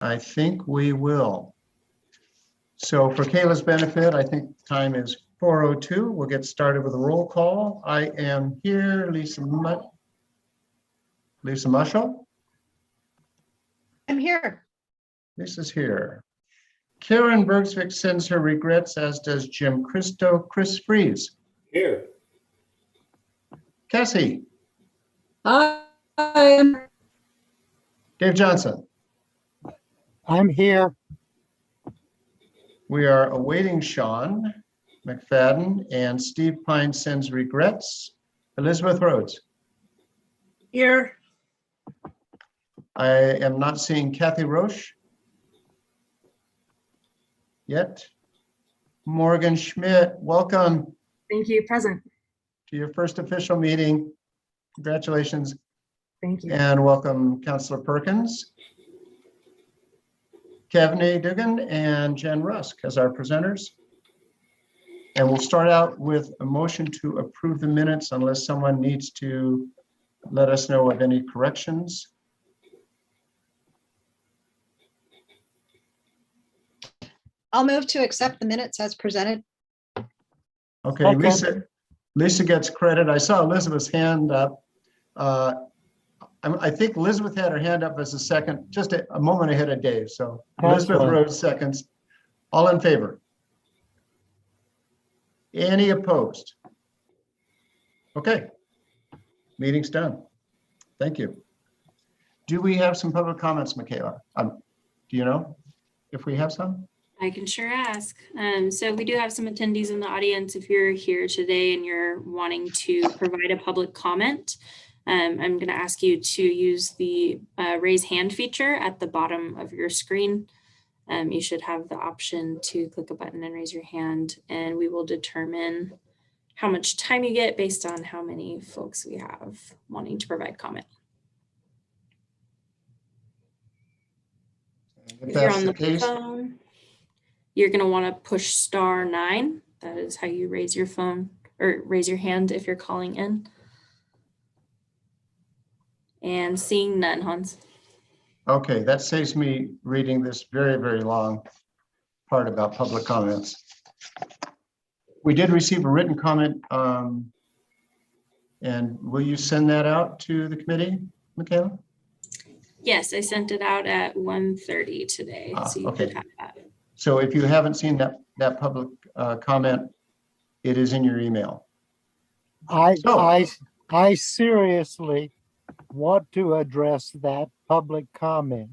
I think we will. So for Kayla's benefit, I think time is 4:02. We'll get started with a roll call. I am here, Lisa Mushel. I'm here. Lisa's here. Karen Bergsvik sends her regrets, as does Jim Christo. Chris Fries. Here. Cassie. Hi. Dave Johnson. I'm here. We are awaiting Sean McFadden, and Steve Pine sends regrets. Elizabeth Rhodes. Here. I am not seeing Kathy Roche yet. Morgan Schmidt, welcome Thank you. Present. to your first official meeting. Congratulations. Thank you. And welcome Councillor Perkins, Kevney Dugan, and Jen Rusk as our presenters. And we'll start out with a motion to approve the minutes unless someone needs to let us know of any corrections. I'll move to accept the minutes as presented. Okay, Okay. Lisa gets credit. I saw Elizabeth's hand up. I think Elizabeth had her hand up as a second, just a moment ahead of Dave. So That's Elizabeth fine. Rhodes seconds. All in favor? Any opposed? Okay, meeting's done. Thank you. Do we have some public comments, Michaela? Do you know if we have some? I can sure ask. So we do have some attendees in the audience. If you're here today and you're wanting to provide a public comment, I'm going to ask you to use the raise hand feature at the bottom of your screen. You should have the option to click a button and raise your hand, and we will determine how much time you get based on how many folks we have wanting to provide comment. If you're on the phone, you're going to want to push *9. That is how you raise your phone or raise your hand if you're calling in. And seeing none, Hans. Okay, that saves me reading this very, very long part about public comments. We did receive a written comment, and will you send that out to the committee, Michaela? Yes, I sent it out at 1:30 today, so you okay. could have that. So if you haven't seen that public comment, it is in your email. I seriously want to address that public comment.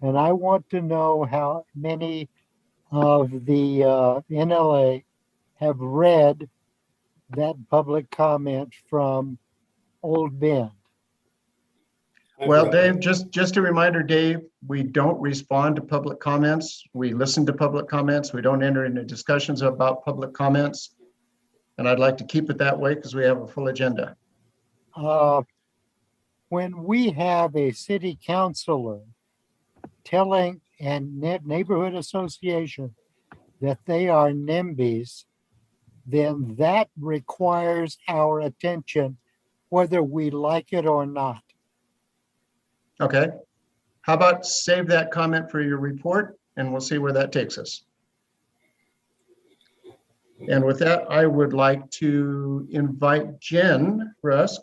And I want to know how many of the NLA have read that public comment from Old Bend. Well, Dave, just a reminder, Dave, we don't respond to public comments. We listen to public comments. We don't enter into discussions about public comments. And I'd like to keep it that way because we have a full agenda. When we have a city councilor telling a neighborhood association that they are NIMBYs, then that requires our attention, whether we like it or not. Okay. How about save that comment for your report and we'll see where that takes us. And with that, I would like to invite Jen Rusk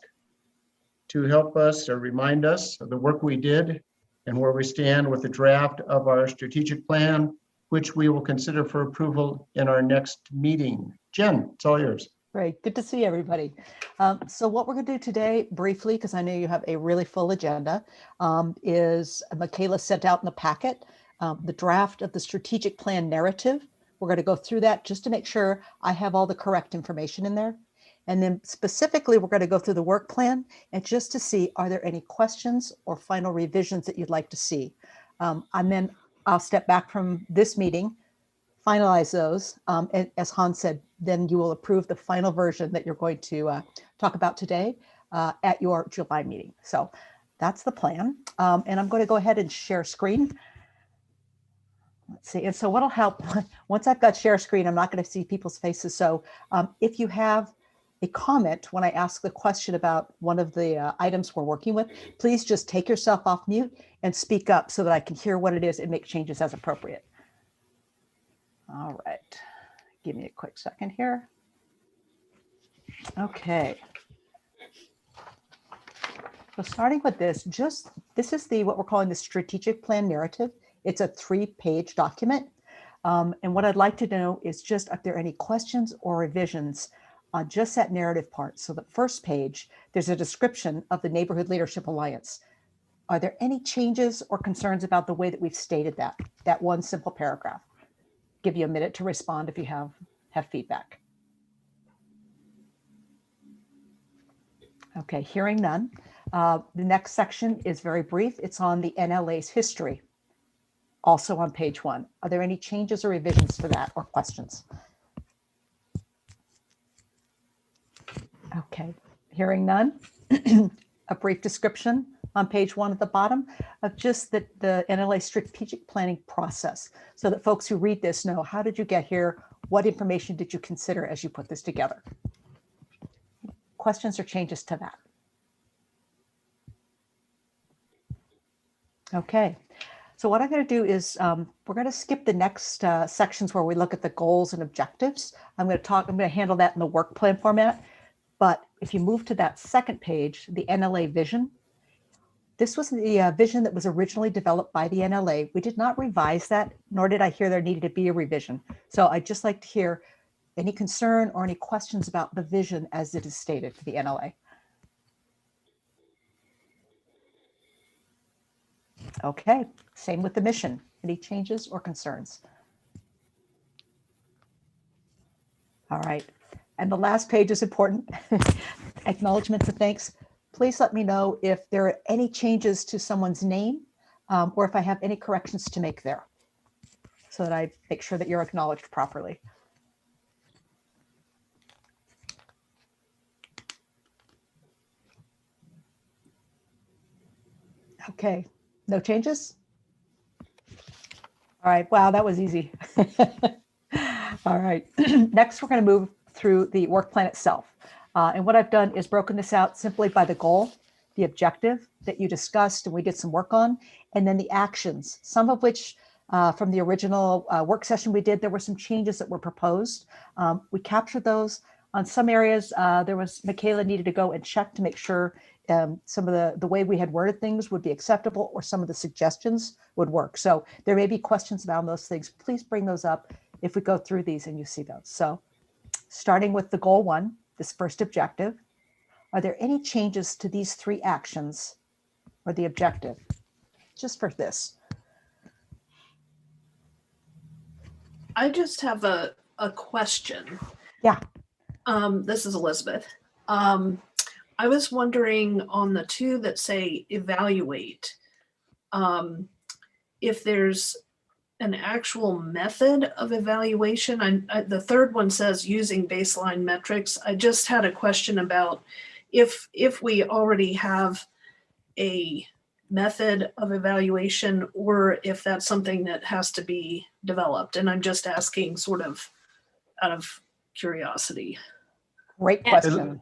to help us or remind us of the work we did and where we stand with the draft of our strategic plan, which we will consider for approval in our next meeting. Jen, it's all yours. Great, good to see everybody. So what we're going to do today, briefly, because I know you have a really full agenda, is Michaela sent out in the packet the draft of the strategic plan narrative. We're going to go through that just to make sure I have all the correct information in there. And then specifically, we're going to go through the work plan and just to see, are there any questions or final revisions that you'd like to see? And then I'll step back from this meeting, finalize those. And as Hans said, then you will approve the final version that you're going to talk about today at your July meeting. So that's the plan. And I'm going to go ahead and share screen. Let's see. And so what'll help, once I've got share screen, I'm not going to see people's faces. So if you have a comment when I ask the question about one of the items we're working with, please just take yourself off mute and speak up so that I can hear what it is and make changes as appropriate. All right, give me a quick second here. Okay. So starting with this, this is what we're calling the strategic plan narrative. It's a 3-page document. And what I'd like to know is just if there are any questions or revisions on just that narrative part. So the first page, there's a description of the Neighborhood Leadership Alliance. Are there any changes or concerns about the way that we've stated that one simple paragraph? Give you a minute to respond if you have feedback. Okay, hearing none. The next section is very brief. It's on the NLA's history, also on page 1. Are there any changes or revisions for that or questions? Okay, hearing none. A brief description on page 1 at the bottom of just the NLA strategic planning process so that folks who read this know, how did you get here? What information did you consider as you put this together? Questions or changes to that? Okay, so what I'm going to do is we're going to skip the next sections where we look at the goals and objectives. I'm going to handle that in the work plan format. But if you move to that second page, the NLA vision, this was the vision that was originally developed by the NLA. We did not revise that, nor did I hear there needed to be a revision. So I'd just like to hear any concern or any questions about the vision as it is stated to the NLA. Okay, same with the mission. Any changes or concerns? All right, and the last page is important. Acknowledgements and thanks. Please let me know if there are any changes to someone's name or if I have any corrections to make there so that I make sure that you're acknowledged properly. Okay, no changes? All right, wow, that was easy. All right, next we're going to move through the work plan itself. And what I've done is broken this out simply by the goal, the objective that you discussed and we did some work on, and then the actions, some of which from the original work session we did, there were some changes that were proposed. We captured those. On some areas, Michaela needed to go and check to make sure some of the way we had worded things would be acceptable or some of the suggestions would work. So there may be questions about those things. Please bring those up if we go through these and you see those. So starting with the goal 1, this first objective, are there any changes to these 3 actions or the objective just for this? I just have a question. Yeah. This is Elizabeth. I was wondering on the 2 that say evaluate, if there's an actual method of evaluation. The 3rd one says using baseline metrics. I just had a question about if we already have a method of evaluation or if that's something that has to be developed. And I'm just asking sort of out of curiosity. Great question.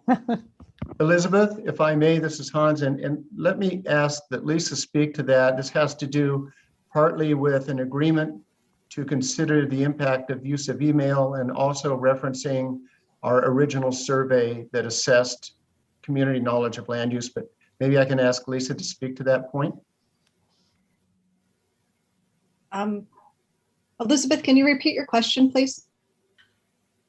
Elizabeth, if I may, this is Hans, and let me ask that Lisa speak to that. This has to do partly with an agreement to consider the impact of use of email and also referencing our original survey that assessed community knowledge of land use, but maybe I can ask Lisa to speak to that point. Elizabeth, can you repeat your question, please?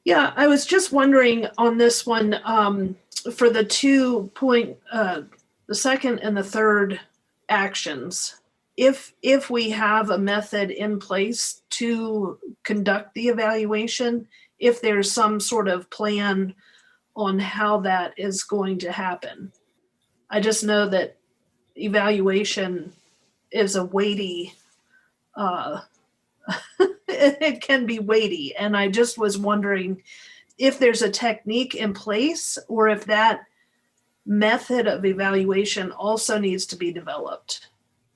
Yeah, I was just wondering on this one, for the 2 point, the second and the third actions, if we have a method in place to conduct the evaluation, if there's some sort of plan on how that is going to happen. I just know that evaluation is a weighty, it can be weighty. And I just was wondering if there's a technique in place or if that method of evaluation also needs to be developed.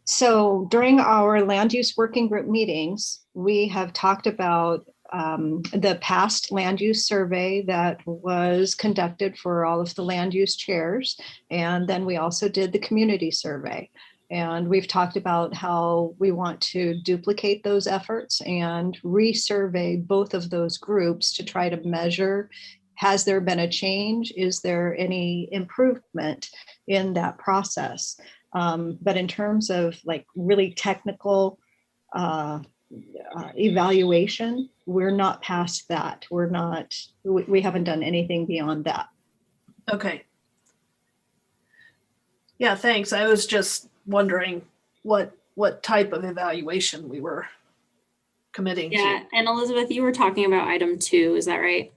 So during our land use working group meetings, we have talked about the past land use survey that was conducted for all of the land use chairs. And then we also did the community survey. And we've talked about how we want to duplicate those efforts and resurvey both of those groups to try to measure, has there been a change? Is there any improvement in that process? But in terms of like really technical evaluation, we're not past that. We haven't done anything beyond that. Okay. Yeah, thanks. I was just wondering what type of evaluation we were committing Yeah, to. and Elizabeth, you were talking about item 2, is that right?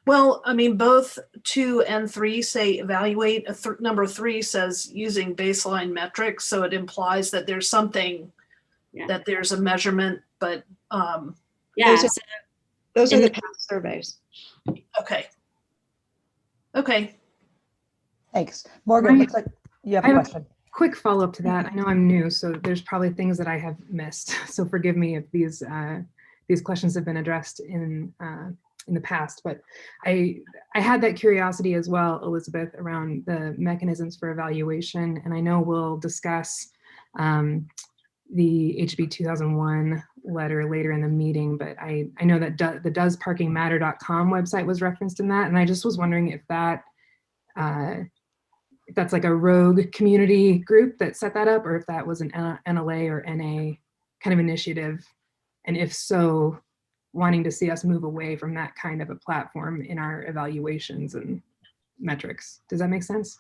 Well, I mean, both 2 and 3 say evaluate. Number 3 says using baseline metrics, so it implies that there's something, Yeah. that there's a measurement, but Yeah, Those are- so Those are in the the- past surveys. okay. Okay. Thanks. Morgan, Right. looks like you have a I have- question. Quick follow-up to that. I know I'm new, so there's probably things that I have missed. So forgive me if these questions have been addressed in the past. But I had that curiosity as well, Elizabeth, around the mechanisms for evaluation. And I know we'll discuss the HB 2001 letter later in the meeting, but I know that the doesparkingmatter.com website was referenced in that. And I just was wondering if that's like a rogue community group that set that up, or if that was an NLA or NA kind of initiative. And if so, wanting to see us move away from that kind of a platform in our evaluations and metrics. Does that make sense?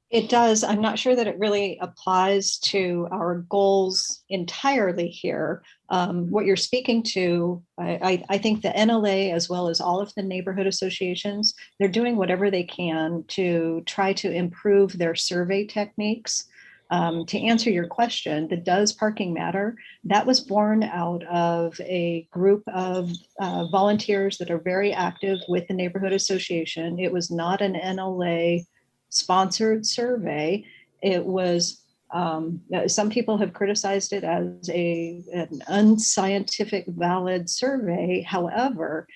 It does. I'm not sure that it really applies to our goals entirely here. What you're speaking to, I think the NLA, as well as all of the neighborhood associations, they're doing whatever they can to try to improve their survey techniques. To answer your question, the Does Parking Matter? That was born out of a group of volunteers that are very active with the neighborhood association. It was not an NLA sponsored survey. It was, some people have criticized it as an unscientific valid survey. However,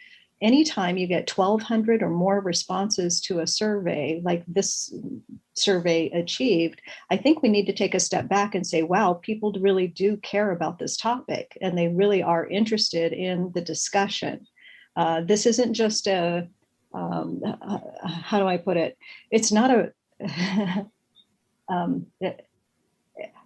anytime you get 1,200 or more responses to a survey like this survey achieved, I think we need to take a step back and say, wow, people really do care about this topic and they really are interested in the discussion. This isn't just a, how do I put it? It's not a,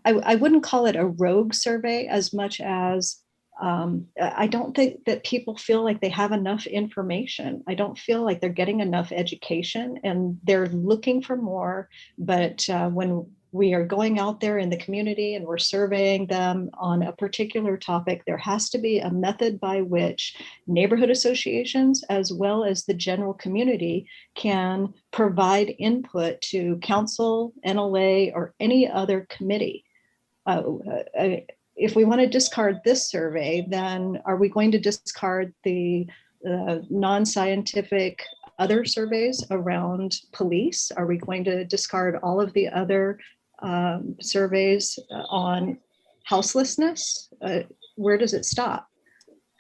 I wouldn't call it a rogue survey as much as I don't think that people feel like they have enough information. I don't feel like they're getting enough education and they're looking for more. But when we are going out there in the community and we're surveying them on a particular topic, there has to be a method by which neighborhood associations, as well as the general community, can provide input to council, NLA, or any other committee. If we want to discard this survey, then are we going to discard the non-scientific other surveys around police? Are we going to discard all of the other surveys on houselessness? Where does it stop?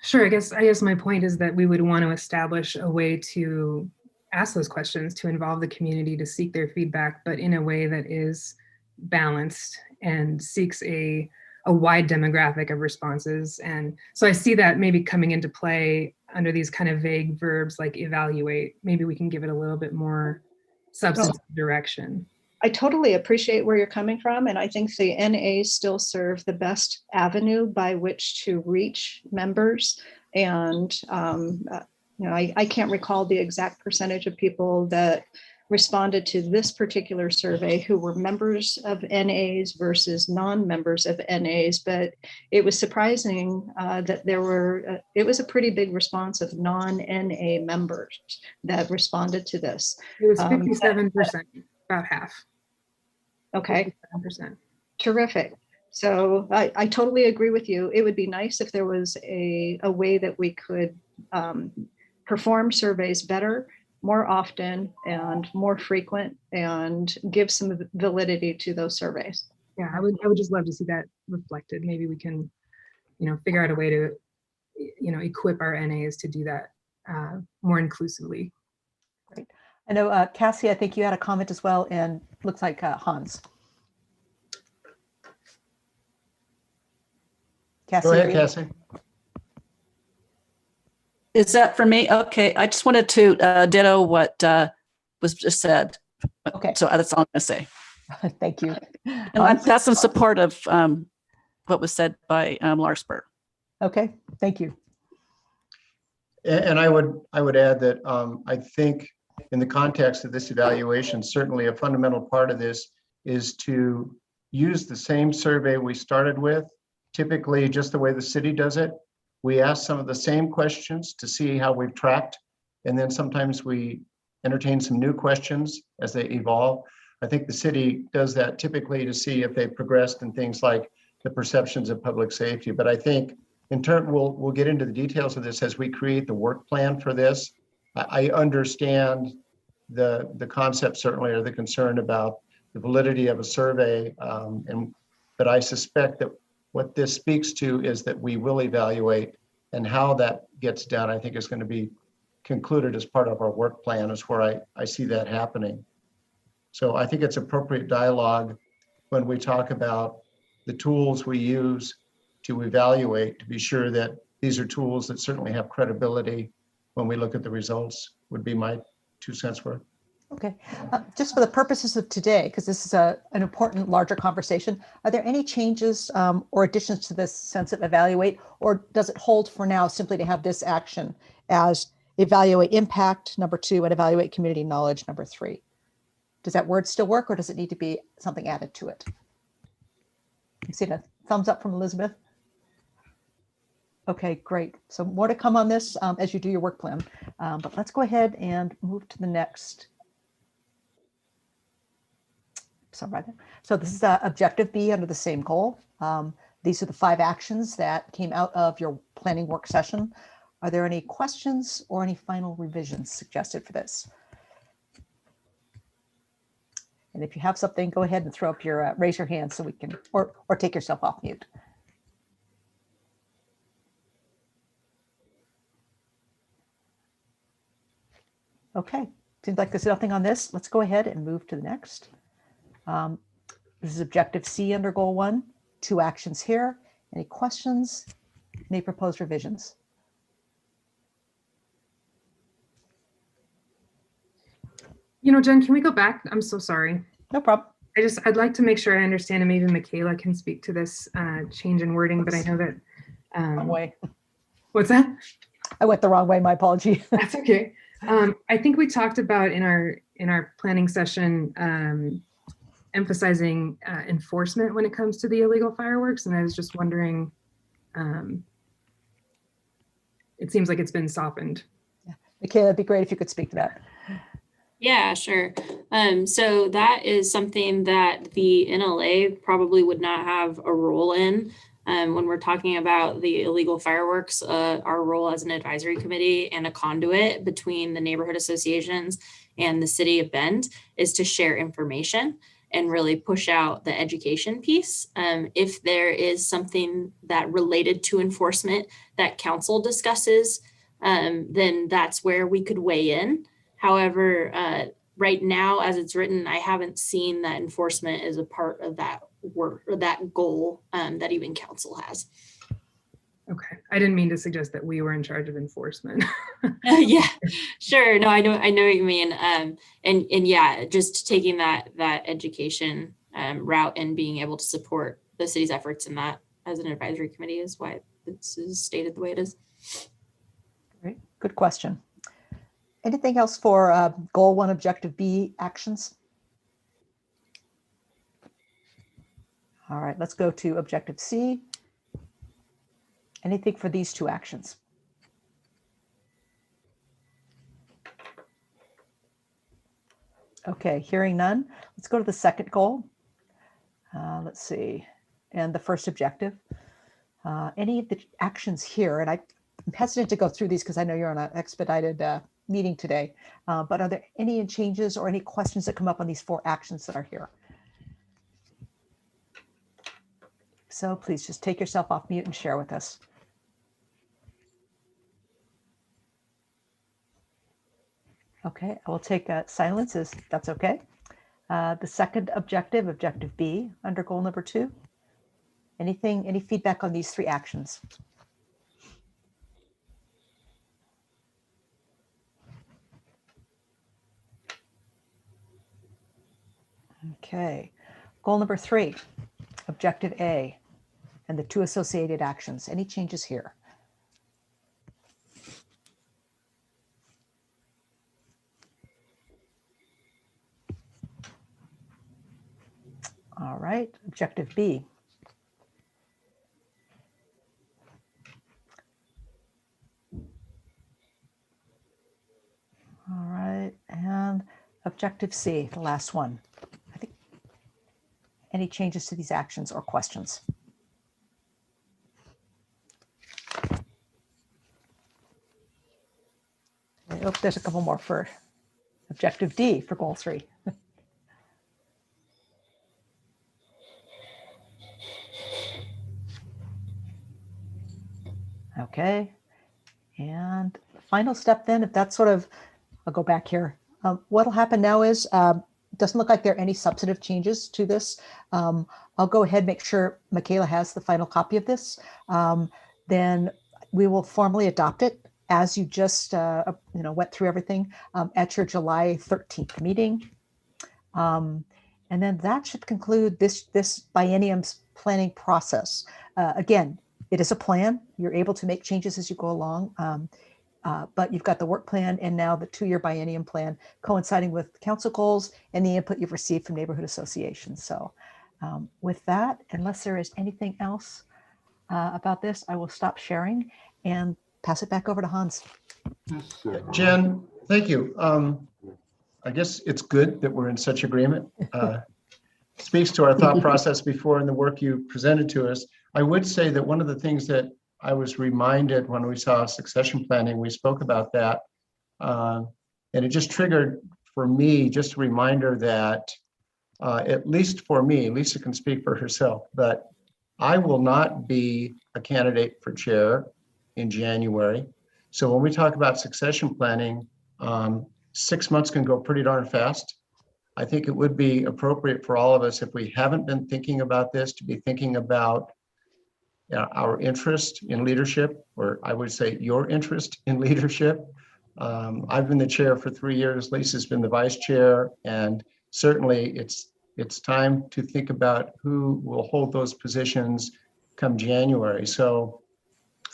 Sure. I guess my point is that we would want to establish a way to ask those questions, to involve the community, to seek their feedback, but in a way that is balanced and seeks a wide demographic of responses. And so I see that maybe coming into play under these kind of vague verbs like evaluate. Maybe we can give it a little bit more substantive direction. I totally appreciate where you're coming from. And I think the NAs still serve the best avenue by which to reach members. And I can't recall the exact percentage of people that responded to this particular survey who were members of NAs versus non-members of NAs, but it was surprising that it was a pretty big response of non-NA members that responded to this. It was 57%, about half. Okay. 57%. Terrific. So I totally agree with you. It would be nice if there was a way that we could perform surveys better, more often and more frequent, and give some validity to those surveys. Yeah, I would just love to see that reflected. Maybe we can, figure out a way to, equip our NAs to do that more inclusively. Great. I know, Cassie, I think you had a comment as well, and looks like Hans. Cassie, Go ahead, are you- Cassie. Is that for me? Okay, I just wanted to ditto what was just said. Okay. So that's all I'm going to say. Thank you. And that's in support of what was said by Larsberg. Okay, thank you. And I would add that I think in the context of this evaluation, certainly a fundamental part of this is to use the same survey we started with, typically just the way the city does it. We ask some of the same questions to see how we've tracked, and then sometimes we entertain some new questions as they evolve. I think the city does that typically to see if they've progressed in things like the perceptions of public safety. But I think in turn, we'll get into the details of this as we create the work plan for this. I understand the concept certainly, or the concern about the validity of a survey, but I suspect that what this speaks to is that we will evaluate, and how that gets done, I think is going to be concluded as part of our work plan, is where I see that happening. So I think it's appropriate dialogue when we talk about the tools we use to evaluate, to be sure that these are tools that certainly have credibility when we look at the results, would be my 2 cents worth. Okay, just for the purposes of today, because this is an important larger conversation, are there any changes or additions to this sense of evaluate, or does it hold for now simply to have this action as evaluate impact, number 2, and evaluate community knowledge, number 3? Does that word still work, or does it need to be something added to it? You see the thumbs up from Elizabeth? Okay, great. So more to come on this as you do your work plan, but let's go ahead and move to the next. So this is objective B under the same goal. These are the 5 actions that came out of your planning work session. Are there any questions or any final revisions suggested for this? And if you have something, go ahead and throw up your, raise your hand so we can, or take yourself off mute. Okay, seems like there's nothing on this. Let's go ahead and move to the next. This is objective C under goal 1, 2 actions here. Any questions? Any proposed revisions? Jen, can we go back? I'm so sorry. No problem. I'd like to make sure I understand, and maybe Michaela can speak to this change in wording, but I know that. Wrong way. What's that? I went the wrong way. My apology. That's okay. I think we talked about in our planning session emphasizing enforcement when it comes to the illegal fireworks, and I was just wondering. It seems like it's been softened. Yeah. Michaela, it'd be great if you could speak to that. Yeah, sure. So that is something that the NLA probably would not have a role in. When we're talking about the illegal fireworks, our role as an advisory committee and a conduit between the neighborhood associations and the city of Bend is to share information and really push out the education piece. If there is something that related to enforcement that council discusses, then that's where we could weigh in. However, right now, as it's written, I haven't seen that enforcement is a part of that work or that goal that even council has. Okay, I didn't mean to suggest that we were in charge of enforcement. Yeah, sure. No, I know what you mean. And yeah, just taking that education route and being able to support the city's efforts in that as an advisory committee is why this is stated the way it is. Great, good question. Anything else for goal 1, objective B actions? All right, let's go to objective C. Anything for these 2 actions? Okay, hearing none. Let's go to the second goal. Let's see, and the first objective. Any of the actions here, and I'm hesitant to go through these because I know you're on an expedited meeting today, but are there any changes or any questions that come up on these 4 actions that are here? So please just take yourself off mute and share with us. Okay, I will take silence as that's okay. The second objective, objective B, under goal number 2. Any feedback on these 3 actions? Okay, goal number 3, objective A, and the 2 associated actions. Any changes here? All right, objective B. All right, and objective C, the last one. I think any changes to these actions or questions? Oh, there's a couple more for objective D for goal 3. Okay, and final step then, if that's sort of, I'll go back here. What'll happen now is, doesn't look like there are any substantive changes to this. I'll go ahead, make sure Michaela has the final copy of this. Then we will formally adopt it as you just went through everything at your July 13th meeting. And then that should conclude this biennium's planning process. Again, it is a plan. You're able to make changes as you go along. But you've got the work plan and now the 2-year biennium plan coinciding with council goals and the input you've received from neighborhood associations. So with that, unless there is anything else about this, I will stop sharing and pass it back over to Hans. Jen, thank you. I guess it's good that we're in such agreement. Speaks to our thought process before and the work you presented to us. I would say that one of the things that I was reminded when we saw succession planning, we spoke about that. And it just triggered for me, just a reminder that at least for me, Lisa can speak for herself, but I will not be a candidate for chair in January. So when we talk about succession planning, 6 months can go pretty darn fast. I think it would be appropriate for all of us, if we haven't been thinking about this, to be thinking about our interest in leadership, or I would say your interest in leadership. I've been the chair for 3 years. Lisa's been the vice chair, and certainly it's time to think about who will hold those positions come January. So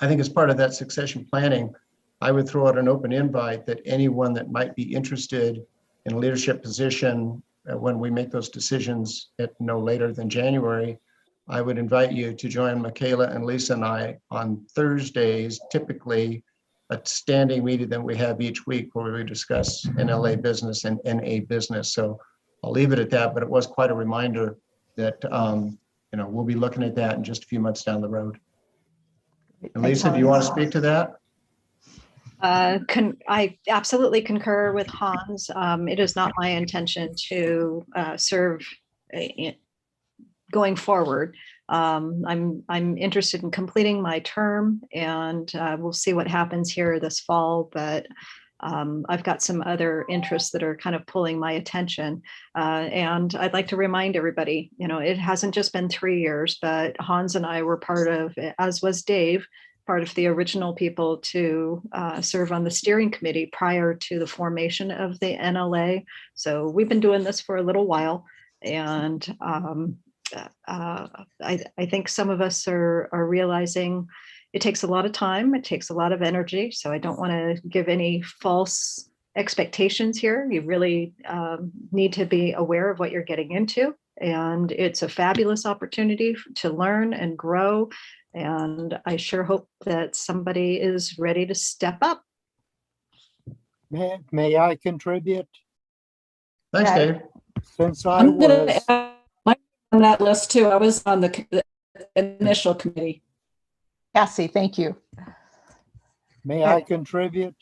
I think as part of that succession planning, I would throw out an open invite that anyone that might be interested in a leadership position when we make those decisions at no later than January, I would invite you to join Michaela and Lisa and I on Thursdays, typically a standing meeting that we have each week where we discuss NLA business and NA business. So I'll leave it at that, but it was quite a reminder that we'll be looking at that in just a few months down the road. And Lisa, do you want to speak to that? I absolutely concur with Hans. It is not my intention to serve going forward. I'm interested in completing my term, and we'll see what happens here this fall. But I've got some other interests that are kind of pulling my attention. And I'd like to remind everybody, it hasn't just been 3 years, but Hans and I were part of, as was Dave, part of the original people to serve on the steering committee prior to the formation of the NLA. So we've been doing this for a little while. And I think some of us are realizing it takes a lot of time, it takes a lot of energy. So I don't want to give any false expectations here. You really need to be aware of what you're getting into. And it's a fabulous opportunity to learn and grow. And I sure hope that somebody is ready to step up. May I contribute? Thanks, Okay. Dave. Since I I'm gonna was, add my on that list too. I was on the initial committee. Cassie, thank you. may I contribute?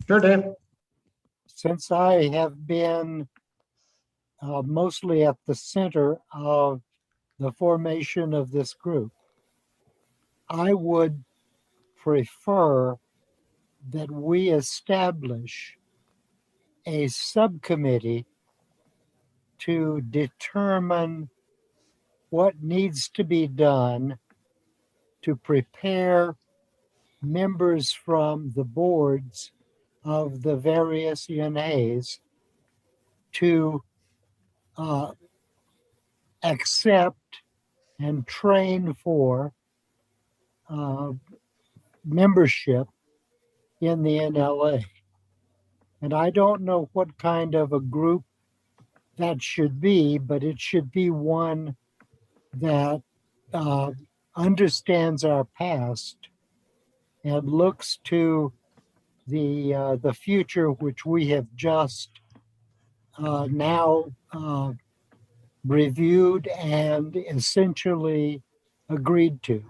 Sure, Dave. Since I have been mostly at the center of the formation of this group, I would prefer that we establish a subcommittee to determine what needs to be done to prepare members from the boards of the various NAs to accept and train for membership in the NLA. And I don't know what kind of a group that should be, but it should be one that understands our past and looks to the future, which we have just now reviewed and essentially agreed to.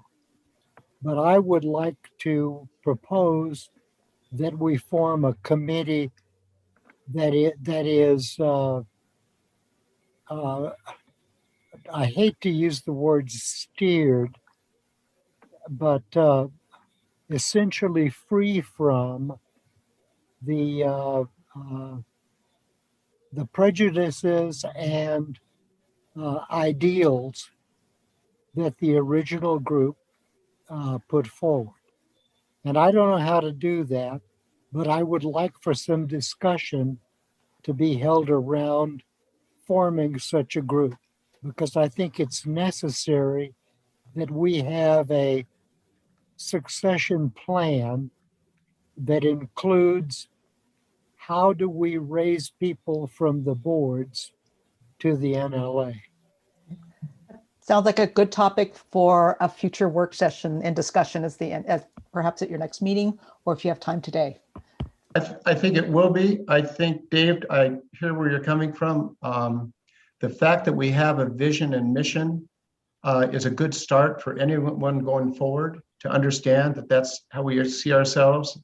But I would like to propose that we form a committee that is I hate to use the word steered, but essentially free from the prejudices and ideals that the original group put forward. And I don't know how to do that, but I would like for some discussion to be held around forming such a group, because I think it's necessary that we have a succession plan that includes how do we raise people from the boards to the NLA. Sounds like a good topic for a future work session and discussion as perhaps at your next meeting, or if you have time today. I think it will be. I think, Dave, I hear where you're coming from. The fact that we have a vision and mission is a good start for anyone going forward to understand that that's how we see ourselves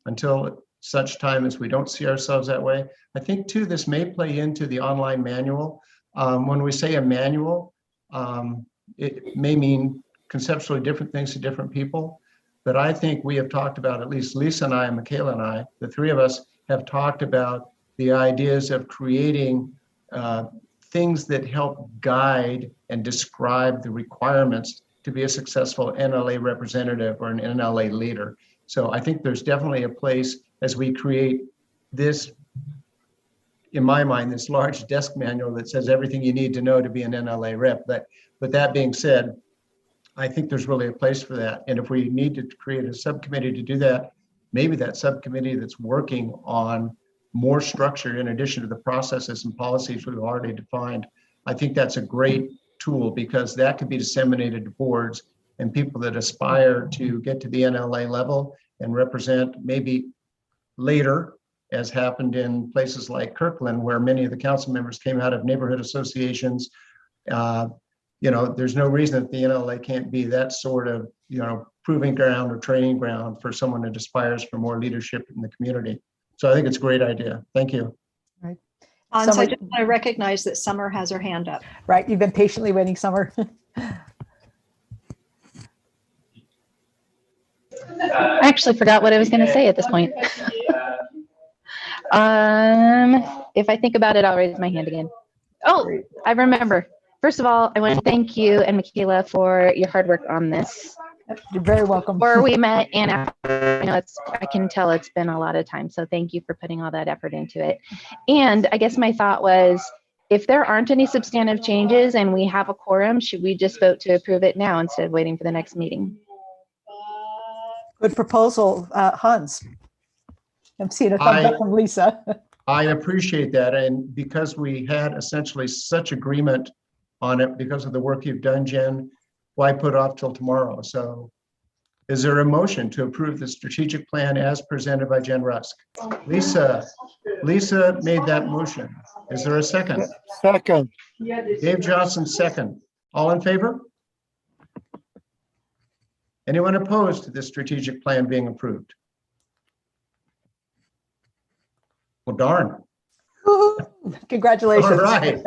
until such time as we don't see ourselves that way. I think, too, this may play into the online manual. When we say a manual, it may mean conceptually different things to different people. But I think we have talked about, at least Lisa and I, and Michaela and I, the three of us have talked about the ideas of creating things that help guide and describe the requirements to be a successful NLA representative or an NLA leader. So I think there's definitely a place as we create this, in my mind, this large desk manual that says everything you need to know to be an NLA rep. But that being said, I think there's really a place for that. And if we need to create a subcommittee to do that, maybe that subcommittee that's working on more structure in addition to the processes and policies we've already defined, I think that's a great tool, because that could be disseminated to boards and people that aspire to get to the NLA level and represent maybe later, as happened in places like Kirkland, where many of the council members came out of neighborhood associations. There's no reason that the NLA can't be that sort of, proving ground or training ground for someone that aspires for more leadership in the community. So I think it's a great idea. Thank you. Right. So I just want to recognize that Summer has her hand up. Right. You've been patiently waiting, Summer. I actually forgot what I was going to say at this point. If I think about it, I'll raise my hand again. Oh, I remember. First of all, I want to thank you and Michaela for your hard work on this. You're very welcome. Before we met and after, I can tell it's been a lot of time. So thank you for putting all that effort into it. And I guess my thought was, if there aren't any substantive changes and we have a quorum, should we just vote to approve it now instead of waiting for the next meeting? Good proposal, Hans. I'm seeing a thumbs up from Lisa. I appreciate that. And because we had essentially such agreement on it because of the work you've done, Jen, why put off till tomorrow? So is there a motion to approve the strategic plan as presented by Jen Rusk? Lisa made that motion. Is there a second? Second. Dave Johnson, second. All in favor? Anyone opposed to this strategic plan being approved? Well, darn. Congratulations. All right.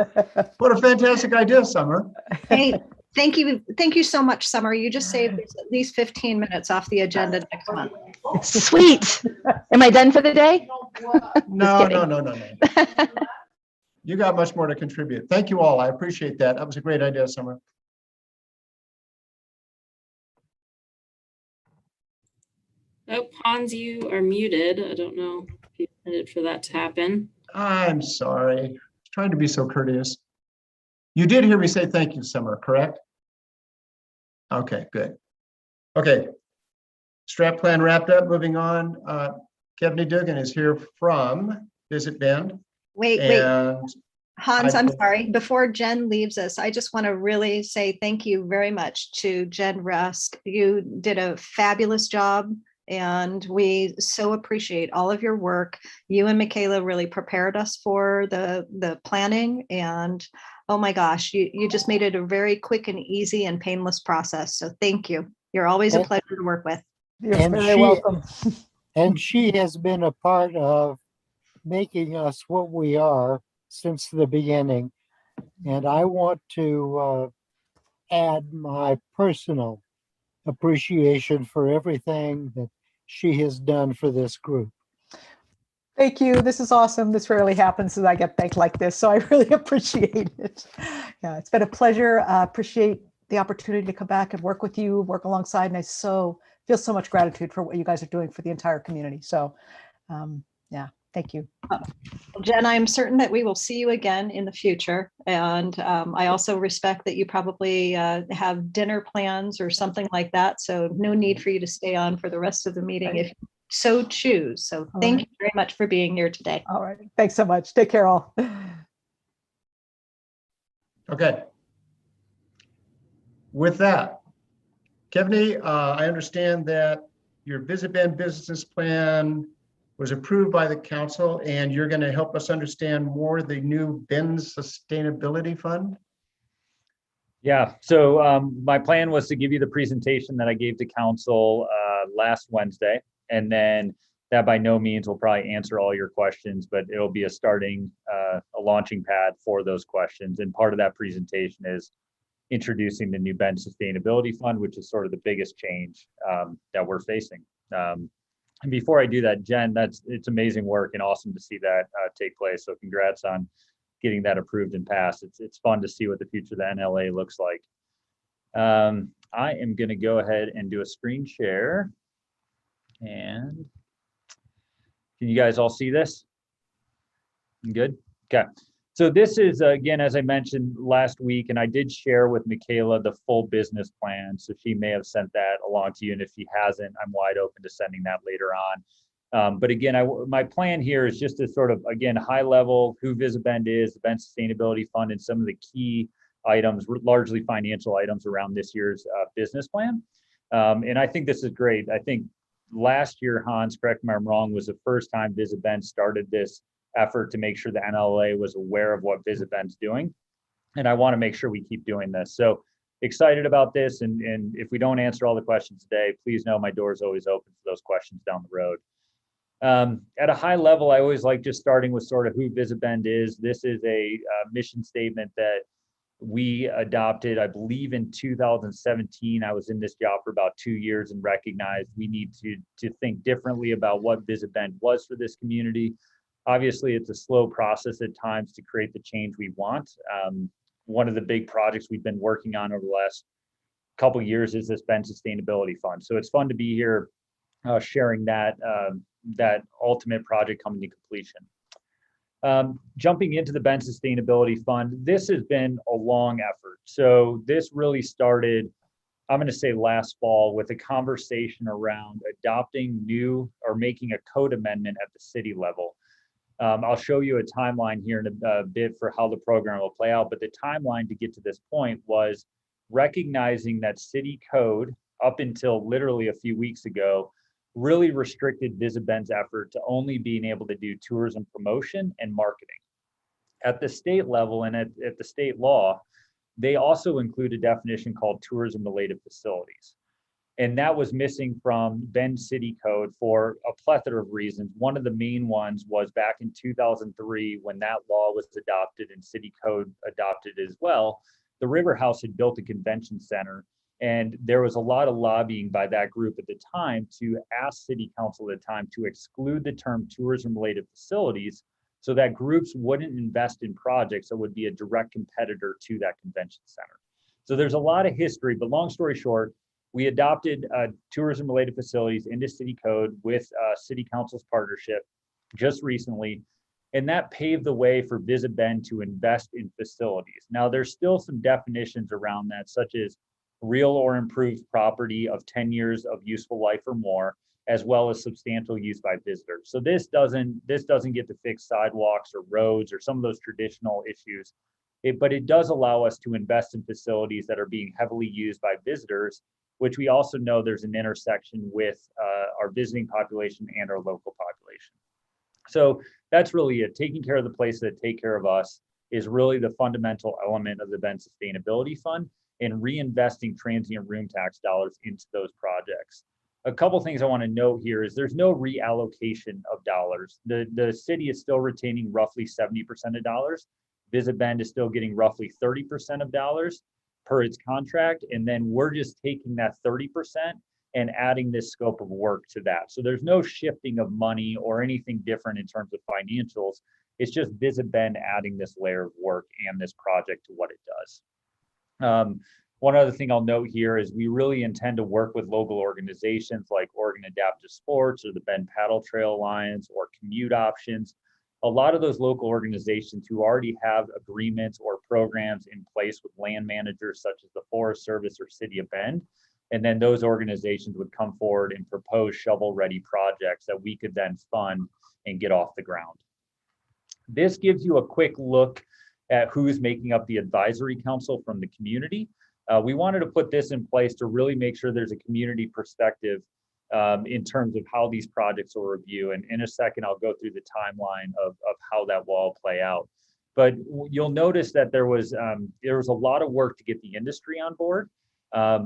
What a fantastic idea, Summer. Hey, thank you so much, Summer. You just saved at least 15 minutes off the agenda next month. Sweet. Am I done for the day? No, kidding. no. You got much more to contribute. Thank you all. I appreciate that. That was a great idea, Summer. Oh, Hans, you are muted. I don't know if you intended for that to happen. I'm sorry. I was trying to be so courteous. You did hear me say thank you, Summer, correct? Okay, good. Okay. Strat plan wrapped up. Moving on. Kevin Dugan is here from Visit Bend. Wait, And Hans, I'm sorry. Before Jen leaves us, I just want to really say thank you very much to Jen Rusk. You did a fabulous job, and we so appreciate all of your work. You and Michaela really prepared us for the planning, and oh my gosh, you just made it a very quick and easy and painless process. So thank you. You're always a pleasure to work with. You're And very welcome. And she has been a part of making us what we are since the beginning. And I want to add my personal appreciation for everything that she has done for this group. Thank you. This is awesome. This rarely happens that I get thanked like this, so I really appreciate it. Yeah, it's been a pleasure. Appreciate the opportunity to come back and work with you, work alongside, and I feel so much gratitude for what you guys are doing for the entire community. So, yeah, thank you. Jen, I'm certain that we will see you again in the future. And I also respect that you probably have dinner plans or something like that. So no need for you to stay on for the rest of the meeting if you so choose. So thank you very much for being here today. All right. Thanks so much. Take care all. okay. With that, Kevin, I understand that your Visit Bend business plan was approved by the council, and you're going to help us understand more the new Bend Sustainability Fund. Yeah, so my plan was to give you the presentation that I gave to council last Wednesday, and then that by no means will probably answer all your questions, but it'll be a launching pad for those questions. And part of that presentation is introducing the new Bend Sustainability Fund, which is sort of the biggest change that we're facing. And before I do that, Jen, it's amazing work and awesome to see that take place. So congrats on getting that approved and passed. It's fun to see what the future of the NLA looks like. I am going to go ahead and do a screen share. And can you guys all see this? Good? Okay. So this is, again, as I mentioned last week, and I did share with Michaela the full business plan. So she may have sent that along to you. And if she hasn't, I'm wide open to sending that later on. But again, my plan here is just to sort of, again, high level, who Visit Bend is, the Bend Sustainability Fund, and some of the key items, largely financial items around this year's business plan. And I think this is great. I think last year, Hans, correct me if I'm wrong, was the first time Visit Bend started this effort to make sure the NLA was aware of what Visit Bend's doing. And I want to make sure we keep doing this. So excited about this. And if we don't answer all the questions today, please know my door is always open for those questions down the road. At a high level, I always like just starting with sort of who Visit Bend is. This is a mission statement that we adopted, I believe, in 2017. I was in this job for about 2 years and recognized we need to think differently about what Visit Bend was for this community. Obviously, it's a slow process at times to create the change we want. One of the big projects we've been working on over the last couple of years is this Bend Sustainability Fund. So it's fun to be here sharing that ultimate project coming to completion. Jumping into the Bend Sustainability Fund, this has been a long effort. So this really started, I'm going to say last fall, with a conversation around adopting new or making a code amendment at the city level. I'll show you a timeline here in a bit for how the program will play out, but the timeline to get to this point was recognizing that city code, up until literally a few weeks ago, really restricted Visit Bend's effort to only being able to do tourism promotion and marketing. At the state level and at the state law, they also include a definition called tourism-related facilities. And that was missing from Bend City Code for a plethora of reasons. One of the main ones was back in 2003, when that law was adopted and City Code adopted as well, the River House had built a convention center And there was a lot of lobbying by that group at the time to ask city council at the time to exclude the term tourism related facilities so that groups wouldn't invest in projects that would be a direct competitor to that convention center. So there's a lot of history, but long story short, we adopted tourism related facilities into city code with city council's partnership just recently. And that paved the way for Visit Bend to invest in facilities. Now, there's still some definitions around that, such as real or improved property of 10 years of useful life or more, as well as substantial use by visitors. So this doesn't get to fix sidewalks or roads or some of those traditional issues, but it does allow us to invest in facilities that are being heavily used by visitors, which we also know there's an intersection with our visiting population and our local population. So that's really it. Taking care of the places that take care of us is really the fundamental element of the Bend Sustainability Fund, and reinvesting transient room tax dollars into those projects. A couple things I want to note here is there's no reallocation of dollars. The city is still retaining roughly 70% of dollars. Visit Bend is still getting roughly 30% of dollars per its contract. And then we're just taking that 30% and adding this scope of work to that. So there's no shifting of money or anything different in terms of financials. It's just Visit Bend adding this layer of work and this project to what it does. One other thing I'll note here is we really intend to work with local organizations like Oregon Adaptive Sports or the Bend Paddle Trail Alliance or Commute Options. A lot of those local organizations who already have agreements or programs in place with land managers such as the Forest Service or City of Bend. And then those organizations would come forward and propose shovel-ready projects that we could then fund and get off the ground. This gives you a quick look at who's making up the advisory council from the community. We wanted to put this in place to really make sure there's a community perspective in terms of how these projects will review. And in a second, I'll go through the timeline of how that will all play out. But you'll notice that there was a lot of work to get the industry on board,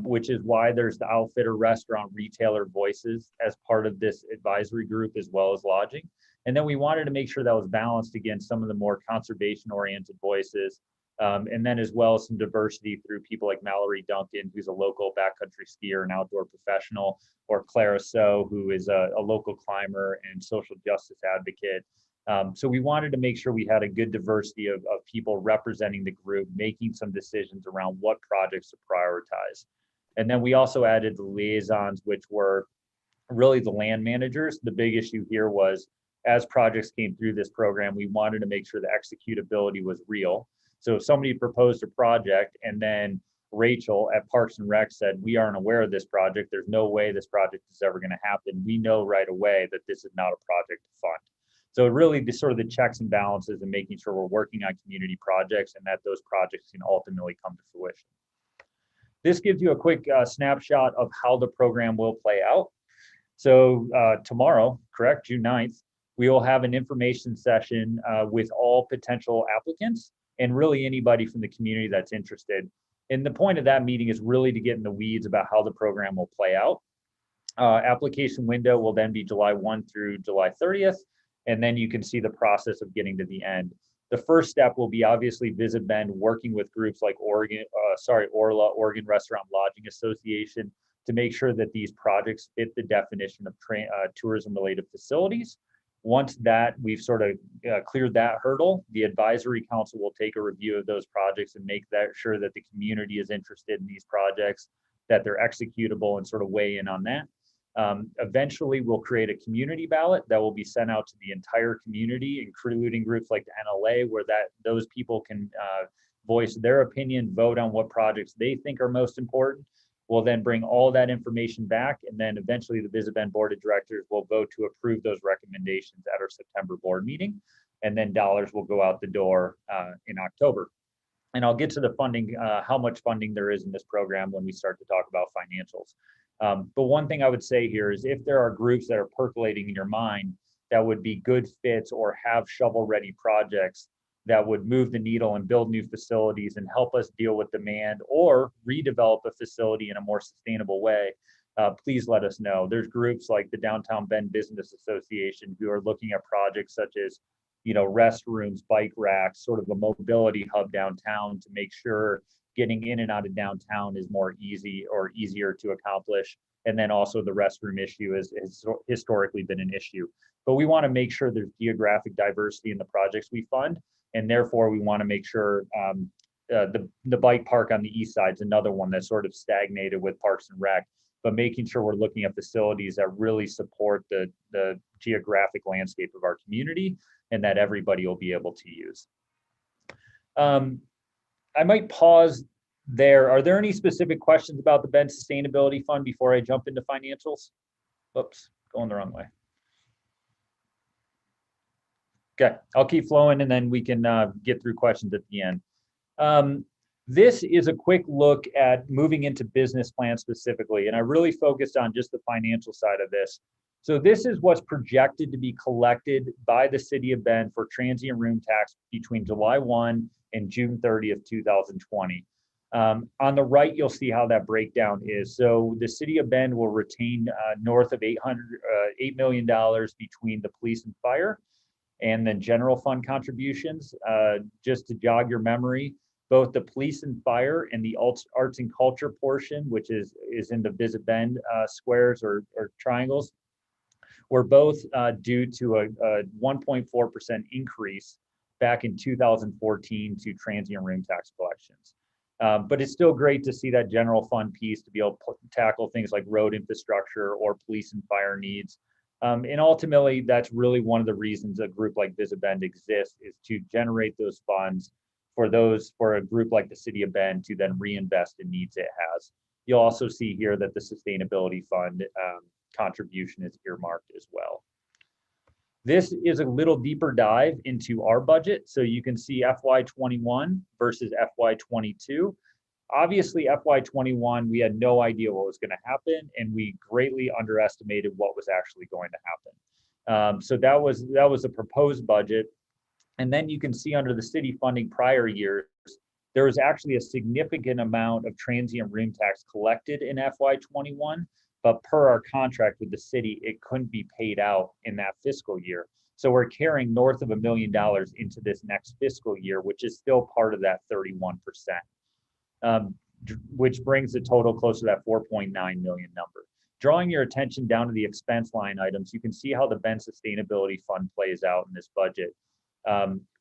which is why there's the outfitter, restaurant, retailer voices as part of this advisory group, as well as lodging. And then we wanted to make sure that was balanced against some of the more conservation-oriented voices, and then as well as some diversity through people like Mallory Duncan, who's a local backcountry skier and outdoor professional, or Clara So, who is a local climber and social justice advocate. So we wanted to make sure we had a good diversity of people representing the group, making some decisions around what projects to prioritize. And then we also added the liaisons, which were really the land managers. The big issue here was, as projects came through this program, we wanted to make sure the executability was real. So if somebody proposed a project and then Rachel at Parks and Rec said, we aren't aware of this project, there's no way this project is ever going to happen, we know right away that this is not a project to fund. So really the sort of the checks and balances and making sure we're working on community projects and that those projects can ultimately come to fruition. This gives you a quick snapshot of how the program will play out. So tomorrow, correct, June 9th, we will have an information session with all potential applicants and really anybody from the community that's interested. And the point of that meeting is really to get in the weeds about how the program will play out. Application window will then be July 1 through July 30th. And then you can see the process of getting to the end. The first step will be obviously Visit Bend working with groups like Orla, Oregon Restaurant Lodging Association, to make sure that these projects fit the definition of tourism-related facilities. Once that we've sort of cleared that hurdle, the advisory council will take a review of those projects and make that sure that the community is interested in these projects, that they're executable, and sort of weigh in on that. Eventually, we'll create a community ballot that will be sent out to the entire community, including groups like the NLA, where those people can voice their opinion, vote on what projects they think are most important. We'll then bring all that information back, and then eventually the Visit Bend Board of Directors will vote to approve those recommendations at our September board meeting, and then dollars will go out the door in October. And I'll get to the funding, how much funding there is in this program when we start to talk about financials. But one thing I would say here is if there are groups that are percolating in your mind that would be good fits or have shovel-ready projects that would move the needle and build new facilities and help us deal with demand or redevelop a facility in a more sustainable way, please let us know. There's groups like the Downtown Bend Business Association who are looking at projects such as, restrooms, bike racks, sort of a mobility hub downtown to make sure getting in and out of downtown is more easy or easier to accomplish. And then also the restroom issue has historically been an issue. But we want to make sure there's geographic diversity in the projects we fund. And therefore, we want to make sure the bike park on the east side is another one that's sort of stagnated with Parks and Rec, but making sure we're looking at facilities that really support the geographic landscape of our community and that everybody will be able to use. I might pause there. Are there any specific questions about the Bend Sustainability Fund before I jump into financials? Oops, going the wrong way. Okay, I'll keep flowing and then we can get through questions at the end. This is a quick look at moving into business plan specifically, and I really focused on just the financial side of this. So this is what's projected to be collected by the City of Bend for transient room tax between July 1 and June 30th, 2020. On the right, you'll see how that breakdown is. So the City of Bend will retain north of $8 million between the police and fire and then general fund contributions. Just to jog your memory, both the police and fire and the arts and culture portion, which is in the Visit Bend squares or triangles, were both due to a 1.4% increase back in 2014 to transient room tax collections. But it's still great to see that general fund piece to be able to tackle things like road infrastructure or police and fire needs. And ultimately, that's really one of the reasons a group like Visit Bend exists, is to generate those funds for a group like the City of Bend to then reinvest in needs it has. You'll also see here that the Sustainability Fund contribution is earmarked as well. This is a little deeper dive into our budget. So you can see FY21 versus FY22. Obviously, FY21, we had no idea what was going to happen, and we greatly underestimated what was actually going to happen. So that was a proposed budget. And then you can see under the city funding prior years, there was actually a significant amount of transient room tax collected in FY21, but per our contract with the city, it couldn't be paid out in that fiscal year. So we're carrying north of $1 million into this next fiscal year, which is still part of that 31%, which brings the total closer to that 4.9 million number. Drawing your attention down to the expense line items, you can see how the Bend Sustainability Fund plays out in this budget.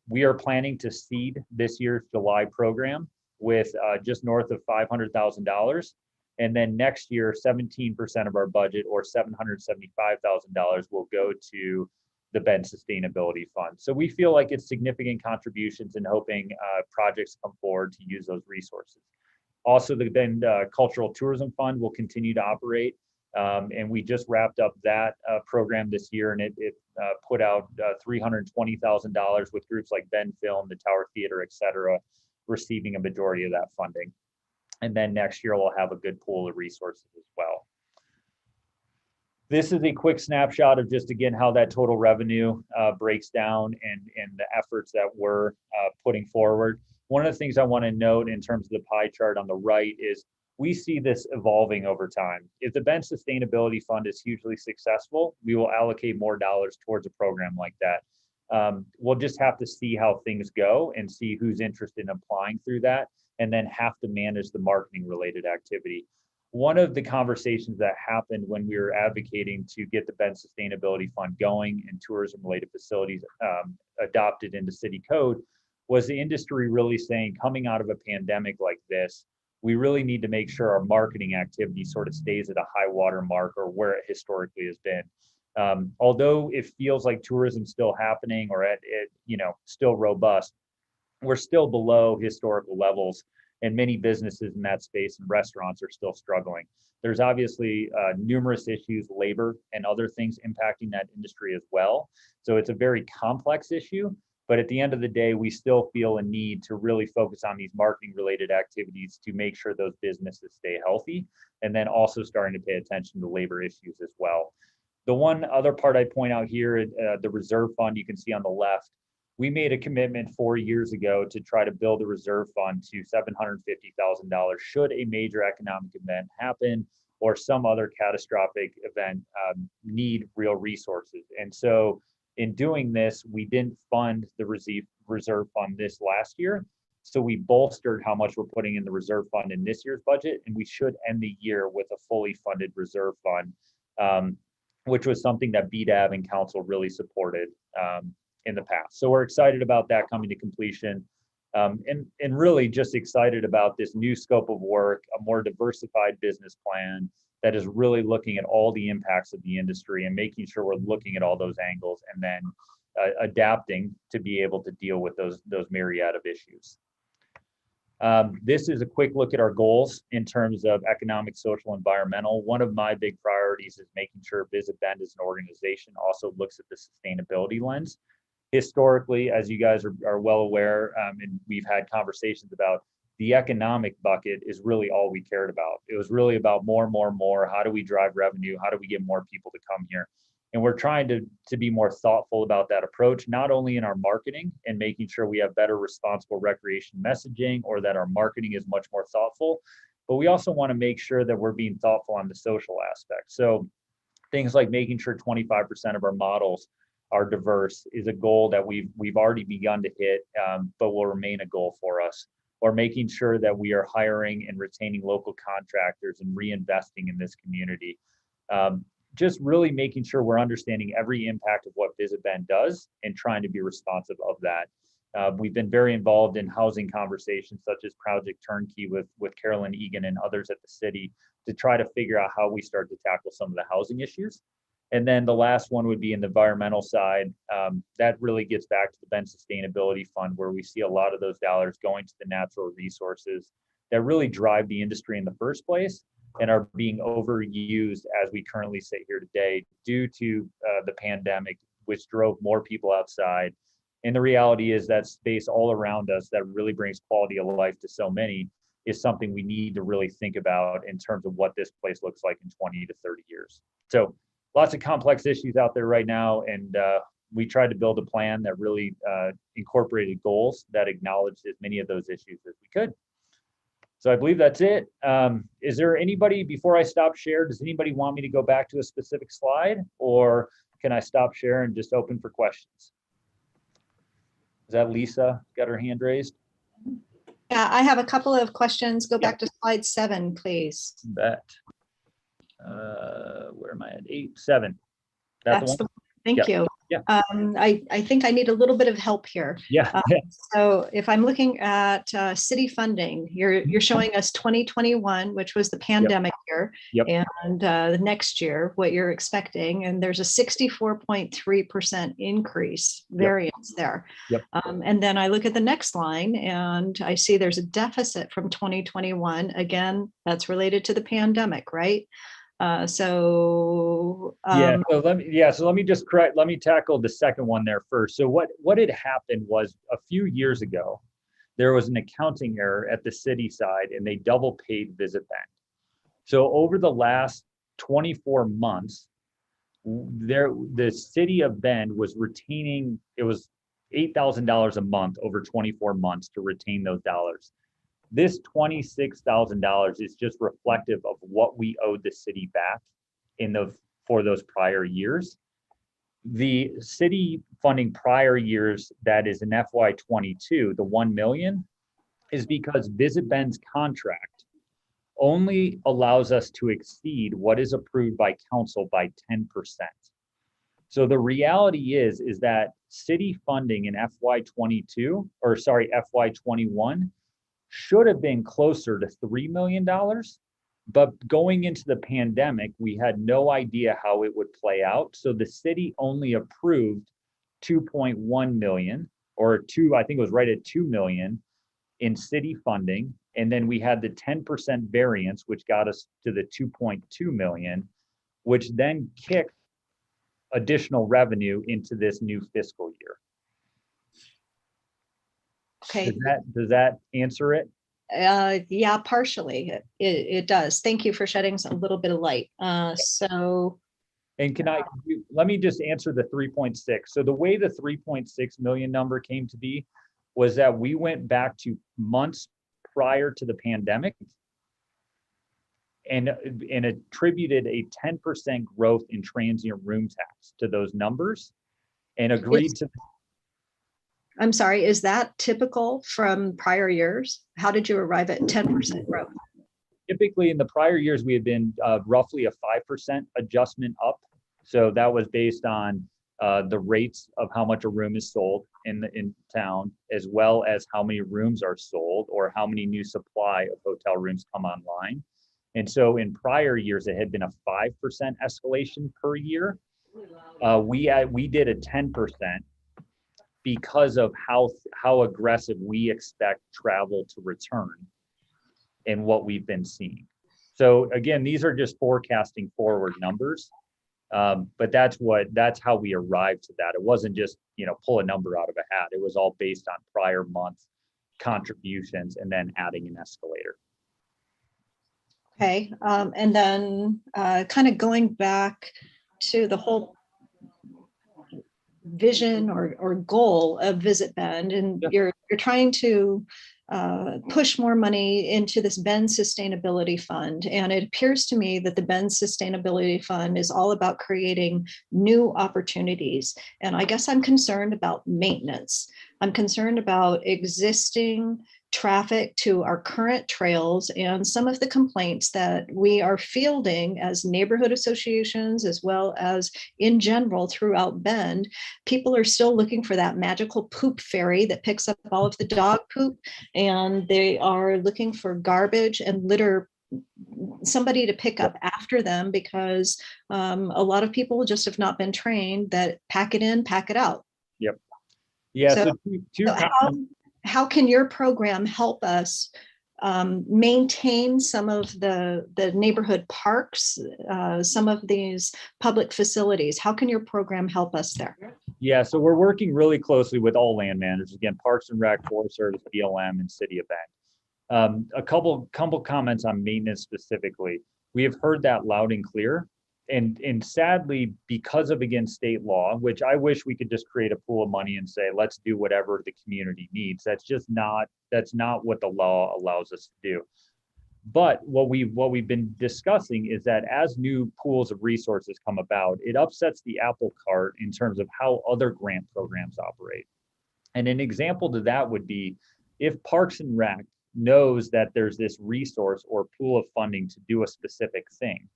We are planning to seed this year's July program with just north of $500,000. And then next year, 17% of our budget, or $775,000, will go to the Bend Sustainability Fund. So we feel like it's significant contributions and hoping projects come forward to use those resources. Also, the Bend Cultural Tourism Fund will continue to operate. And we just wrapped up that program this year, and it put out $320,000 with groups like Bend Film, the Tower Theater, et cetera, receiving a majority of that funding. And then next year, we'll have a good pool of resources as well. This is a quick snapshot of just, again, how that total revenue breaks down and the efforts that we're putting forward. One of the things I want to note in terms of the pie chart on the right is we see this evolving over time. If the Bend Sustainability Fund is hugely successful, we will allocate more dollars towards a program like that. We'll just have to see how things go and see who's interested in applying through that, and then have to manage the marketing related activity. One of the conversations that happened when we were advocating to get the Bend Sustainability Fund going and tourism related facilities adopted into city code was the industry really saying, coming out of a pandemic like this, we really need to make sure our marketing activity sort of stays at a high water mark, or where it historically has been. Although it feels like tourism's still happening or still robust, we're still below historical levels, and many businesses in that space and restaurants are still struggling. There's obviously numerous issues, labor and other things impacting that industry as well. So it's a very complex issue, but at the end of the day, we still feel a need to really focus on these marketing related activities to make sure those businesses stay healthy, and then also starting to pay attention to labor issues as well. The one other part I point out here, the reserve fund you can see on the left, we made a commitment 4 years ago to try to build a reserve fund to $750,000 should a major economic event happen or some other catastrophic event need real resources. And so in doing this, we didn't fund the reserve fund this last year, So we bolstered how much we're putting in the reserve fund in this year's budget, and we should end the year with a fully funded reserve fund, which was something that BDAV and council really supported in the past. So we're excited about that coming to completion, and really just excited about this new scope of work, a more diversified business plan that is really looking at all the impacts of the industry and making sure we're looking at all those angles and then adapting to be able to deal with those myriad of issues. This is a quick look at our goals in terms of economic, social, environmental. One of my big priorities is making sure Visit Bend as an organization also looks at the sustainability lens. Historically, as you guys are well aware, and we've had conversations about, the economic bucket is really all we cared about. It was really about more. How do we drive revenue? How do we get more people to come here? And we're trying to be more thoughtful about that approach, not only in our marketing and making sure we have better responsible recreation messaging, or that our marketing is much more thoughtful, but we also want to make sure that we're being thoughtful on the social aspect. So things like making sure 25% of our models are diverse is a goal that we've already begun to hit, but will remain a goal for us. Or making sure that we are hiring and retaining local contractors and reinvesting in this community. Just really making sure we're understanding every impact of what Visit Bend does and trying to be responsive of that. We've been very involved in housing conversations such as Project Turnkey with Carolyn Egan and others at the city to try to figure out how we start to tackle some of the housing issues. And then the last one would be in the environmental side. That really gets back to the Bend Sustainability Fund, where we see a lot of those dollars going to the natural resources that really drive the industry in the first place and are being overused as we currently sit here today due to the pandemic, which drove more people outside. And the reality is that space all around us that really brings quality of life to so many is something we need to really think about in terms of what this place looks like in 20 to 30 years. So lots of complex issues out there right now, and we tried to build a plan that really incorporated goals that acknowledged as many of those issues as we could. So I believe that's it. Is there anybody, before I stop share, does anybody want me to go back to a specific slide, or can I stop share and just open for questions? Is that Lisa got her hand raised? Yeah, I have a couple of questions. Go back to slide 7, please. You bet. Where am I at? 8, 7. That's the one. Thank you. Yeah. I think I need a little bit of help here. Yeah. So if I'm looking at city funding, you're showing us 2021, which was the pandemic year, and the next year, what you're expecting, and there's a 64.3% increase variance there. And then I look at the next line and I see there's a deficit from 2021. Again, that's related to the pandemic, right? So let me just correct. Let me tackle the second one there first. So what had happened was, a few years ago, there was an accounting error at the city side, and they double paid Visit Bend. So over the last 24 months, the city of Bend was retaining, it was $8,000 a month over 24 months to retain those dollars. This $26,000 is just reflective of what we owed the city back for those prior years. The city funding prior years, that is in FY22, the 1 million, is because Visit Bend's contract only allows us to exceed what is approved by council by 10%. So the reality is that city funding in FY21 should have been closer to $3 million, but going into the pandemic, we had no idea how it would play out. So the city only approved 2.1 million, or I think it was right at 2 million in city funding. And then we had the 10% variance, which got us to the 2.2 million, which then kicked additional revenue into this new fiscal year. Okay. Does that answer it? Yeah, partially. It does. Thank you for shedding a little bit of light. And let me just answer the 3.6. So the way the 3.6 million number came to be was that we went back to months prior to the pandemic and attributed a 10% growth in transient room tax to those numbers and agreed to. I'm sorry, is that typical from prior years? How did you arrive at 10% growth? Typically, in the prior years, we had been roughly a 5% adjustment up. So that was based on the rates of how much a room is sold in town, as well as how many rooms are sold or how many new supply of hotel rooms come online. And so in prior years, it had been a 5% escalation per year. We did a 10% because of how aggressive we expect travel to return and what we've been seeing. So again, these are just forecasting forward numbers, but that's how we arrived to that. It wasn't just, pull a number out of a hat. It was all based on prior month contributions and then adding an escalator. Okay, and then kind of going back to the whole vision or goal of Visit Bend, and you're trying to push more money into this Bend Sustainability Fund. And it appears to me that the Bend Sustainability Fund is all about creating new opportunities. And I guess I'm concerned about maintenance. I'm concerned about existing traffic to our current trails and some of the complaints that we are fielding as neighborhood associations, as well as in general throughout Bend. People are still looking for that magical poop fairy that picks up all of the dog poop, and they are looking for garbage and litter, somebody to pick up after them, because a lot of people just have not been trained that pack it in, pack it out. Yep. Yeah. So how can your program help us maintain some of the neighborhood parks, some of these public facilities? How can your program help us there? Yeah, so we're working really closely with all land managers, again, Parks and Rec, Forest Service, BLM, and City of Bend. A couple comments on maintenance specifically. We have heard that loud and clear. And sadly, because of, again, state law, which I wish we could just create a pool of money and say, let's do whatever the community needs. That's not what the law allows us to do. But what we've been discussing is that as new pools of resources come about, it upsets the apple cart in terms of how other grant programs operate. And an example to that would be if Parks and Rec knows that there's this resource or pool of funding to do a specific thing,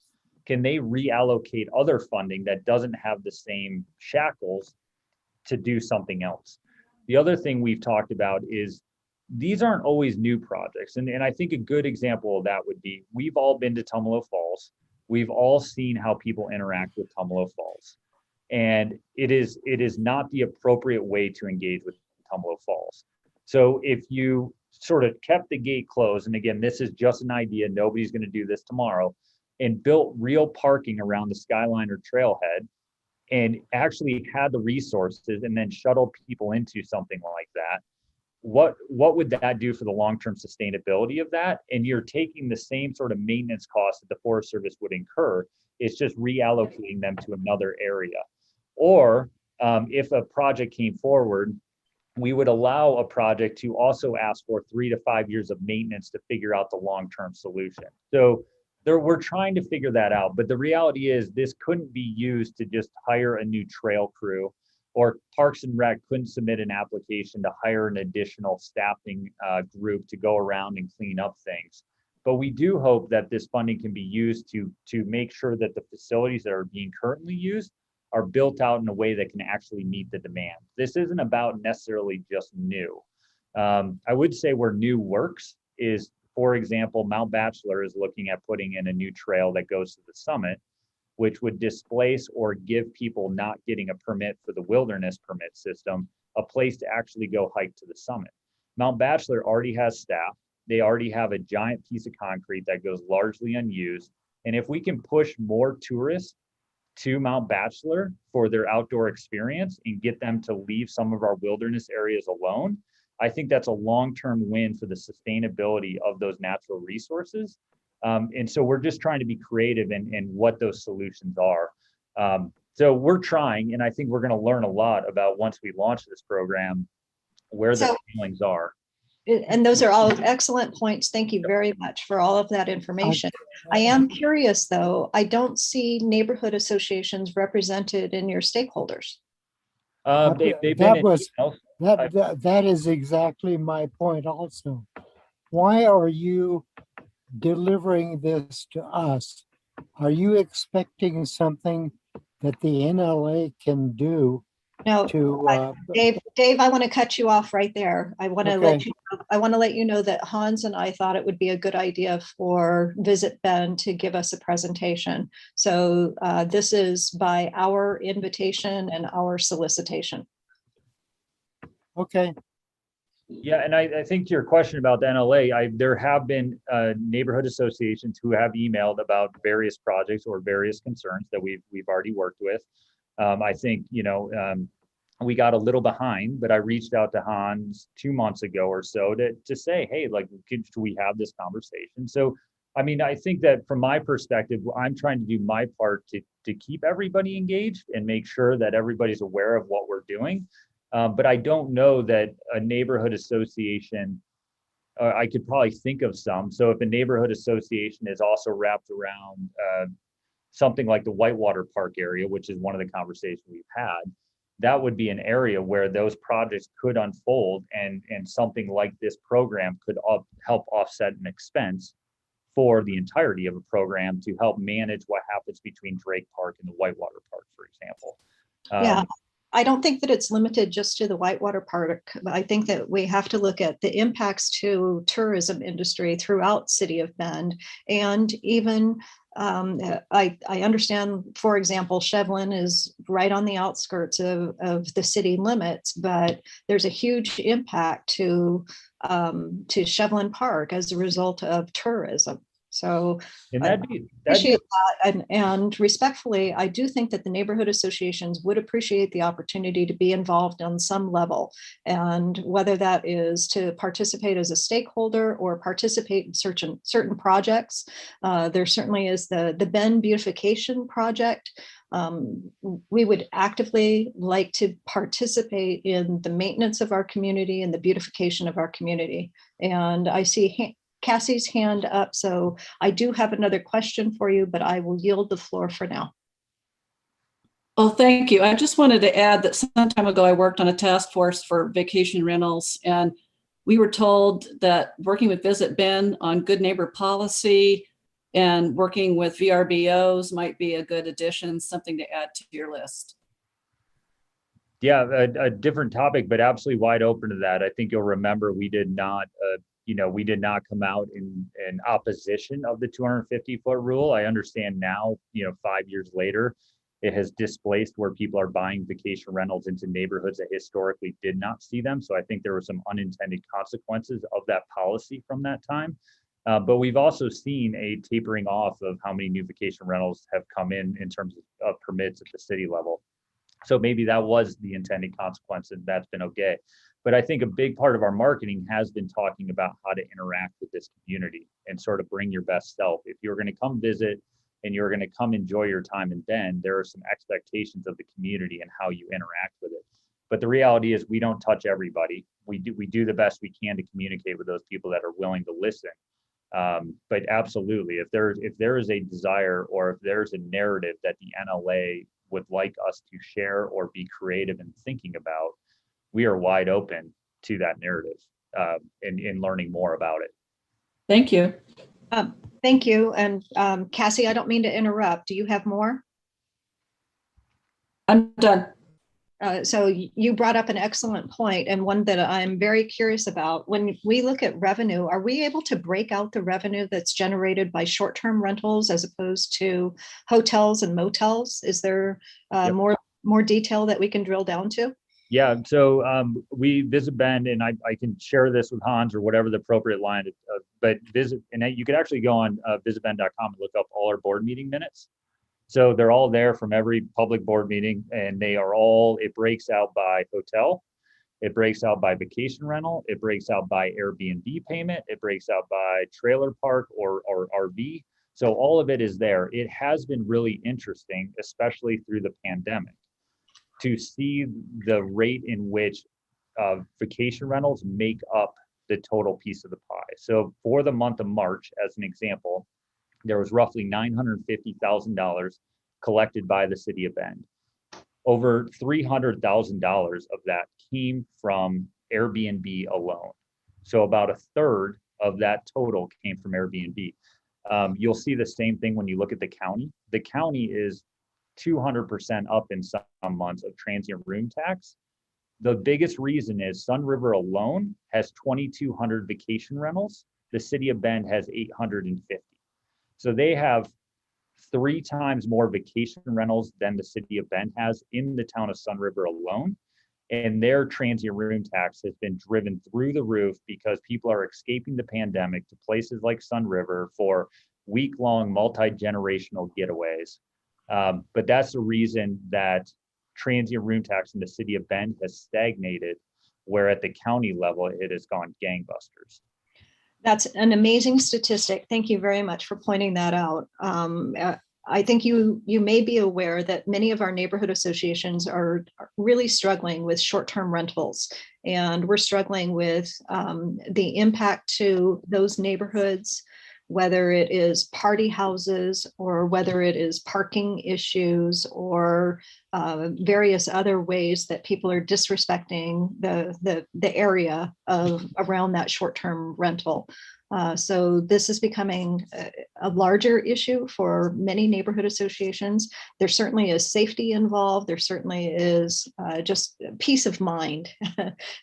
can they reallocate other funding that doesn't have the same shackles to do something else? The other thing we've talked about is these aren't always new projects. And I think a good example of that would be, we've all been to Tumalo Falls. We've all seen how people interact with Tumalo Falls. And it is not the appropriate way to engage with Tumalo Falls. So if you sort of kept the gate closed, and again, this is just an idea, nobody's going to do this tomorrow, and built real parking around the Skyliner trailhead and actually had the resources and then shuttle people into something like that, what would that do for the long-term sustainability of that? And you're taking the same sort of maintenance costs that the Forest Service would incur. It's just reallocating them to another area. Or if a project came forward, we would allow a project to also ask for 3 to 5 years of maintenance to figure out the long-term solution. So we're trying to figure that out, but the reality is this couldn't be used to just hire a new trail crew, or Parks and Rec couldn't submit an application to hire an additional staffing group to go around and clean up things. But we do hope that this funding can be used to make sure that the facilities that are being currently used are built out in a way that can actually meet the demand. This isn't about necessarily just new. I would say where new works is, for example, Mount Bachelor is looking at putting in a new trail that goes to the summit, which would displace or give people not getting a permit for the wilderness permit system a place to actually go hike to the summit. Mount Bachelor already has staff. They already have a giant piece of concrete that goes largely unused. And if we can push more tourists to Mount Bachelor for their outdoor experience and get them to leave some of our wilderness areas alone, I think that's a long-term win for the sustainability of those natural resources. And so we're just trying to be creative in what those solutions are. So we're trying, and I think we're going to learn a lot about, once we launch this program, where the feelings are. And those are all excellent points. Thank you very much for all of that information. I am curious, though, I don't see neighborhood associations represented in your stakeholders. They've been in emails. That is exactly my point also. Why are you delivering this to us? Are you expecting something that the NLA can do No, to, Dave, I want to cut you off right there. I want to Okay. let you know that Hans and I thought it would be a good idea for Visit Bend to give us a presentation. So this is by our invitation and our solicitation. okay, Yeah, and I think to your question about the NLA, there have been neighborhood associations who have emailed about various projects or various concerns that we've already worked with. I think, we got a little behind, but I reached out to Hans 2 months ago or so to say, hey, like, should we have this conversation? So, I mean, I think that from my perspective, I'm trying to do my part to keep everybody engaged and make sure that everybody's aware of what we're doing. But I don't know that a neighborhood association, I could probably think of some. So if a neighborhood association is also wrapped around something like the Whitewater Park area, which is one of the conversations we've had, that would be an area where those projects could unfold and something like this program could help offset an expense for the entirety of a program to help manage what happens between Drake Park and the Whitewater Park, for example. Yeah. I don't think that it's limited just to the Whitewater Park. I think that we have to look at the impacts to tourism industry throughout City of Bend. And even I understand, for example, Shevlin is right on the outskirts of the city limits, but there's a huge impact to Shevlin Park as a result of tourism. So And I that'd be appreciate that. And respectfully, I do think that the neighborhood associations would appreciate the opportunity to be involved on some level. And whether that is to participate as a stakeholder or participate in certain projects, there certainly is the Bend Beautification Project. We would actively like to participate in the maintenance of our community and the beautification of our community. And I see Cassie's hand up, so I do have another question for you, but I will yield the floor for now. Oh, thank you. I just wanted to add that some time ago, I worked on a task force for vacation rentals, and we were told that working with Visit Bend on good neighbor policy and working with VRBOs might be a good addition, something to add to your list. Yeah, a different topic, but absolutely wide open to that. I think you'll remember we did not come out in opposition of the 250-foot rule. I understand now, 5 years later, it has displaced where people are buying vacation rentals into neighborhoods that historically did not see them. So I think there were some unintended consequences of that policy from that time. But we've also seen a tapering off of how many new vacation rentals have come in terms of permits at the city level. So maybe that was the intended consequence, and that's been okay. But I think a big part of our marketing has been talking about how to interact with this community and sort of bring your best self. If you're going to come visit and you're going to come enjoy your time in Bend, there are some expectations of the community and how you interact with it. But the reality is we don't touch everybody. We do the best we can to communicate with those people that are willing to listen. But absolutely, if there is a desire or if there's a narrative that the NLA would like us to share or be creative in thinking about, we are wide open to that narrative in learning more about it. Thank you. Thank you. And Cassie, I don't mean to interrupt. Do you have more? I'm done. So you brought up an excellent point, and one that I'm very curious about. When we look at revenue, are we able to break out the revenue that's generated by short-term rentals as opposed to hotels and motels? Is there Yep. more detail that we can drill down to? Yeah, so we Visit Bend, and I can share this with Hans or whatever the appropriate line, but visit, and you can actually go on visitbend.com and look up all our board meeting minutes. So they're all there from every public board meeting, and it breaks out by hotel, it breaks out by vacation rental, it breaks out by Airbnb payment, it breaks out by trailer park or RV. So all of it is there. It has been really interesting, especially through the pandemic, to see the rate in which vacation rentals make up the total piece of the pie. So for the month of March, as an example, there was roughly $950,000 collected by the city of Bend. Over $300,000 of that came from Airbnb alone. So about a third of that total came from Airbnb. You'll see the same thing when you look at the county. The county is 200% up in some months of transient room tax. The biggest reason is Sun River alone has 2,200 vacation rentals. The city of Bend has 850. So they have 3 times more vacation rentals than the city of Bend has in the town of Sun River alone. And their transient room tax has been driven through the roof because people are escaping the pandemic to places like Sun River for week-long multi-generational getaways. But that's the reason that transient room tax in the city of Bend has stagnated, where at the county level, it has gone gangbusters. That's an amazing statistic. Thank you very much for pointing that out. I think you may be aware that many of our neighborhood associations are really struggling with short-term rentals, and we're struggling with the impact to those neighborhoods, whether it is party houses or whether it is parking issues or various other ways that people are disrespecting the area of around that short-term rental. So this is becoming a larger issue for many neighborhood associations. There certainly is safety involved. There certainly is just peace of mind.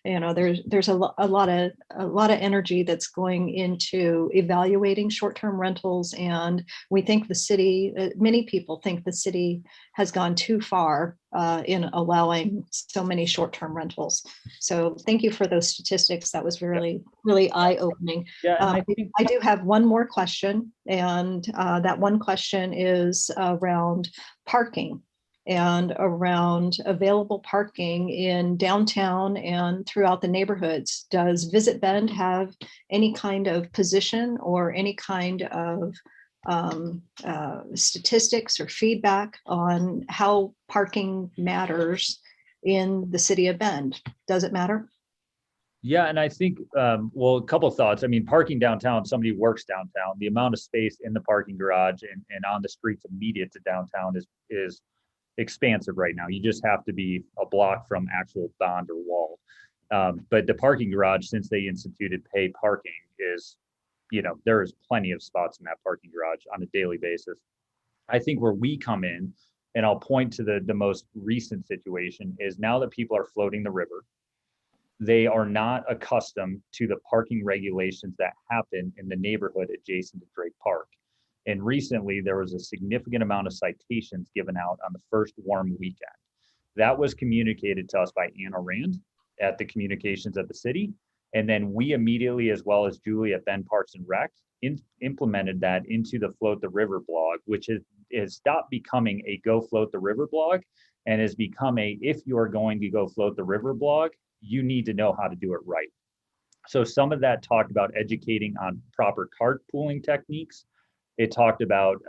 There's a lot of energy that's going into evaluating short-term rentals, and we think the city, many people think the city has gone too far in allowing so many short-term rentals. So thank you for those statistics. That was really eye-opening. Yeah, I do have one more question, and that one question is around parking and around available parking in downtown and throughout the neighborhoods. Does Visit Bend have any kind of position or any kind of statistics or feedback on how parking matters in the city of Bend? Does it matter? Yeah, and I think, well, a couple of thoughts. I mean, parking downtown, somebody works downtown, the amount of space in the parking garage and on the streets immediate to downtown is expansive right now. You just have to be a block from actual bond or wall. But the parking garage, since they instituted pay parking, is, there is plenty of spots in that parking garage on a daily basis. I think where we come in, and I'll point to the most recent situation, is now that people are floating the river, they are not accustomed to the parking regulations that happen in the neighborhood adjacent to Drake Park. And recently, there was a significant amount of citations given out on the first warm weekend. That was communicated to us by Anna Rand at the communications of the city. And then we immediately, as well as Julie at Bend Parks and Rec, implemented that into the Float the River blog, which has stopped becoming a Go Float the River blog and has become a, if you are going to go float the river blog, you need to know how to do it right. So some of that talked about educating on proper carpooling techniques. It talked about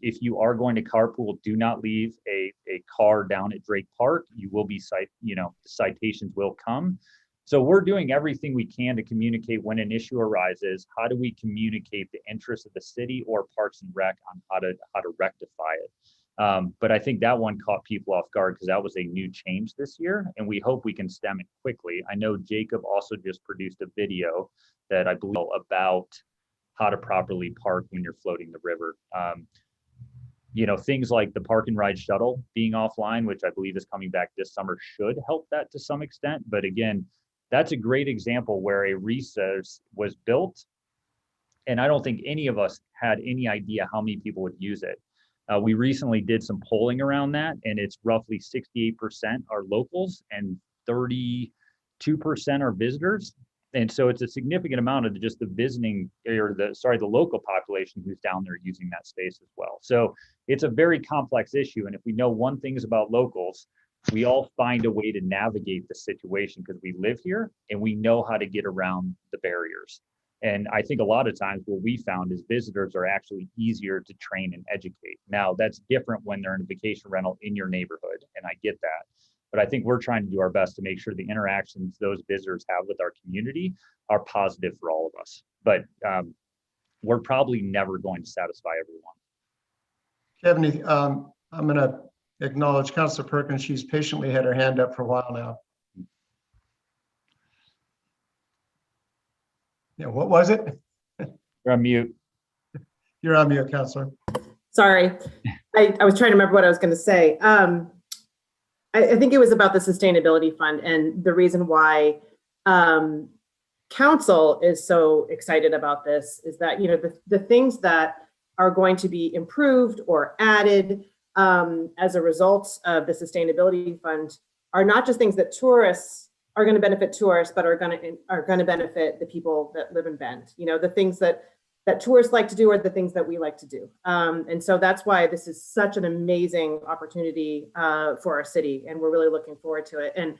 if you are going to carpool, do not leave a car down at Drake Park. You will be citations will come. So we're doing everything we can to communicate when an issue arises. How do we communicate the interests of the city or Parks and Rec on how to rectify it? But I think that one caught people off guard because that was a new change this year, and we hope we can stem it quickly. I know Jacob also just produced a video that I believe about how to properly park when you're floating the river. Things like the park and ride shuttle being offline, which I believe is coming back this summer, should help that to some extent. But again, that's a great example where a resource was built, and I don't think any of us had any idea how many people would use it. We recently did some polling around that, and it's roughly 68% are locals and 32% are visitors. And so it's a significant amount of just the visiting or the local population who's down there using that space as well. So it's a very complex issue. And if we know one thing is about locals, we all find a way to navigate the situation because we live here and we know how to get around the barriers. And I think a lot of times what we found is visitors are actually easier to train and educate. Now, that's different when they're in a vacation rental in your neighborhood, and I get that. But I think we're trying to do our best to make sure the interactions those visitors have with our community are positive for all of us. But we're probably never going to satisfy everyone. Kevin, I'm going to acknowledge Councilor Perkins. She's patiently had her hand up for a while now. Yeah, what was it? You're on mute. You're on mute, Councilor. Sorry, I was trying to remember what I was going to say. I think it was about the sustainability fund, and the reason why council is so excited about this is that, you know, the things that are going to be improved or added as a result of the sustainability fund are not just things that tourists are going to benefit tourists, but are going to benefit the people that live in Bend. You know, the things that tourists like to do are the things that we like to do. And so that's why this is such an amazing opportunity for our city, and we're really looking forward to it. And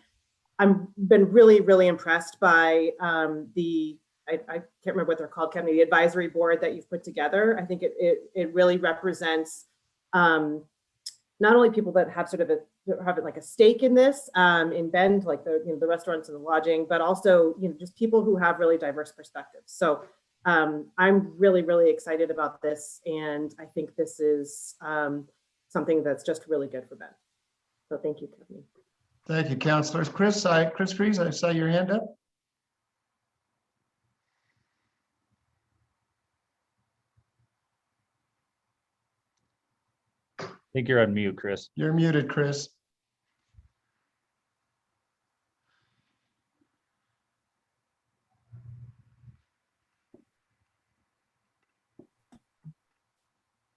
I've been really, really impressed by I can't remember what they're called, Kevin, the advisory board that you've put together. I think it really represents not only people that have sort of like a stake in this in Bend, like the restaurants and the lodging, but also, you know, just people who have really diverse perspectives. So I'm really, really excited about this, and I think this is something that's just really good for Bend. So thank you, Kevin. Thank you, councilors. Chris Freeze, I saw your hand up. I think you're on mute, Chris. You're muted, Chris.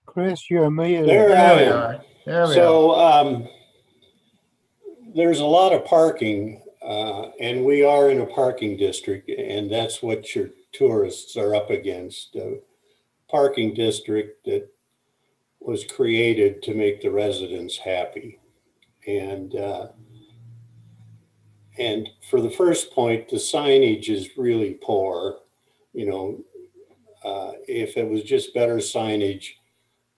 Chris, you're muted. There I There we am. are. There we are. So there's a lot of parking, and we are in a parking district, and that's what your tourists are up against. A parking district that was created to make the residents happy. And for the first point, the signage is really poor. You know, if it was just better signage,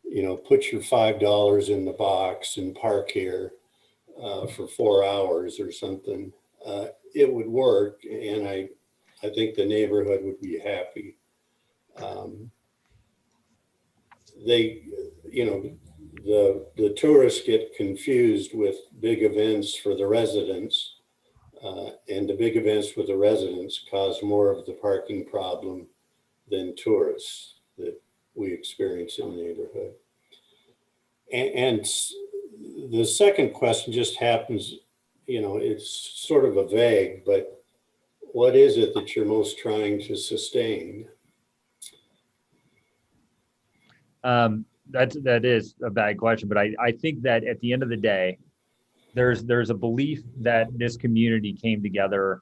you know, put your $5 in the box and park here for 4 hours or something, it would work. And I think the neighborhood would be happy. You know, the tourists get confused with big events for the residents, and the big events for the residents cause more of the parking problem than tourists that we experience in the neighborhood. And the second question just happens, you know, it's sort of a vague, but what is it that you're most trying to sustain? That is a bad question, but I think that at the end of the day, there's a belief that this community came together.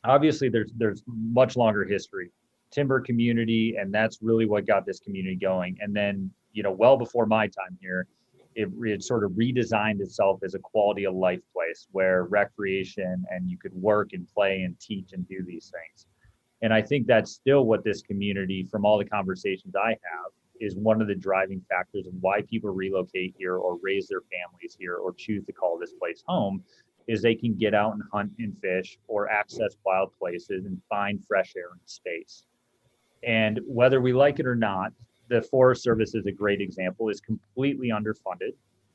Obviously, there's much longer history, timber community, and that's really what got this community going. And then, you know, well before my time here, it sort of redesigned itself as a quality of life place where recreation and you could work and play and teach and do these things. And I think that's still what this community, from all the conversations I have, is one of the driving factors of why people relocate here or raise their families here or choose to call this place home, is they can get out and hunt and fish or access wild places and find fresh air and space. And whether we like it or not, the Forest Service is a great example, is completely underfunded,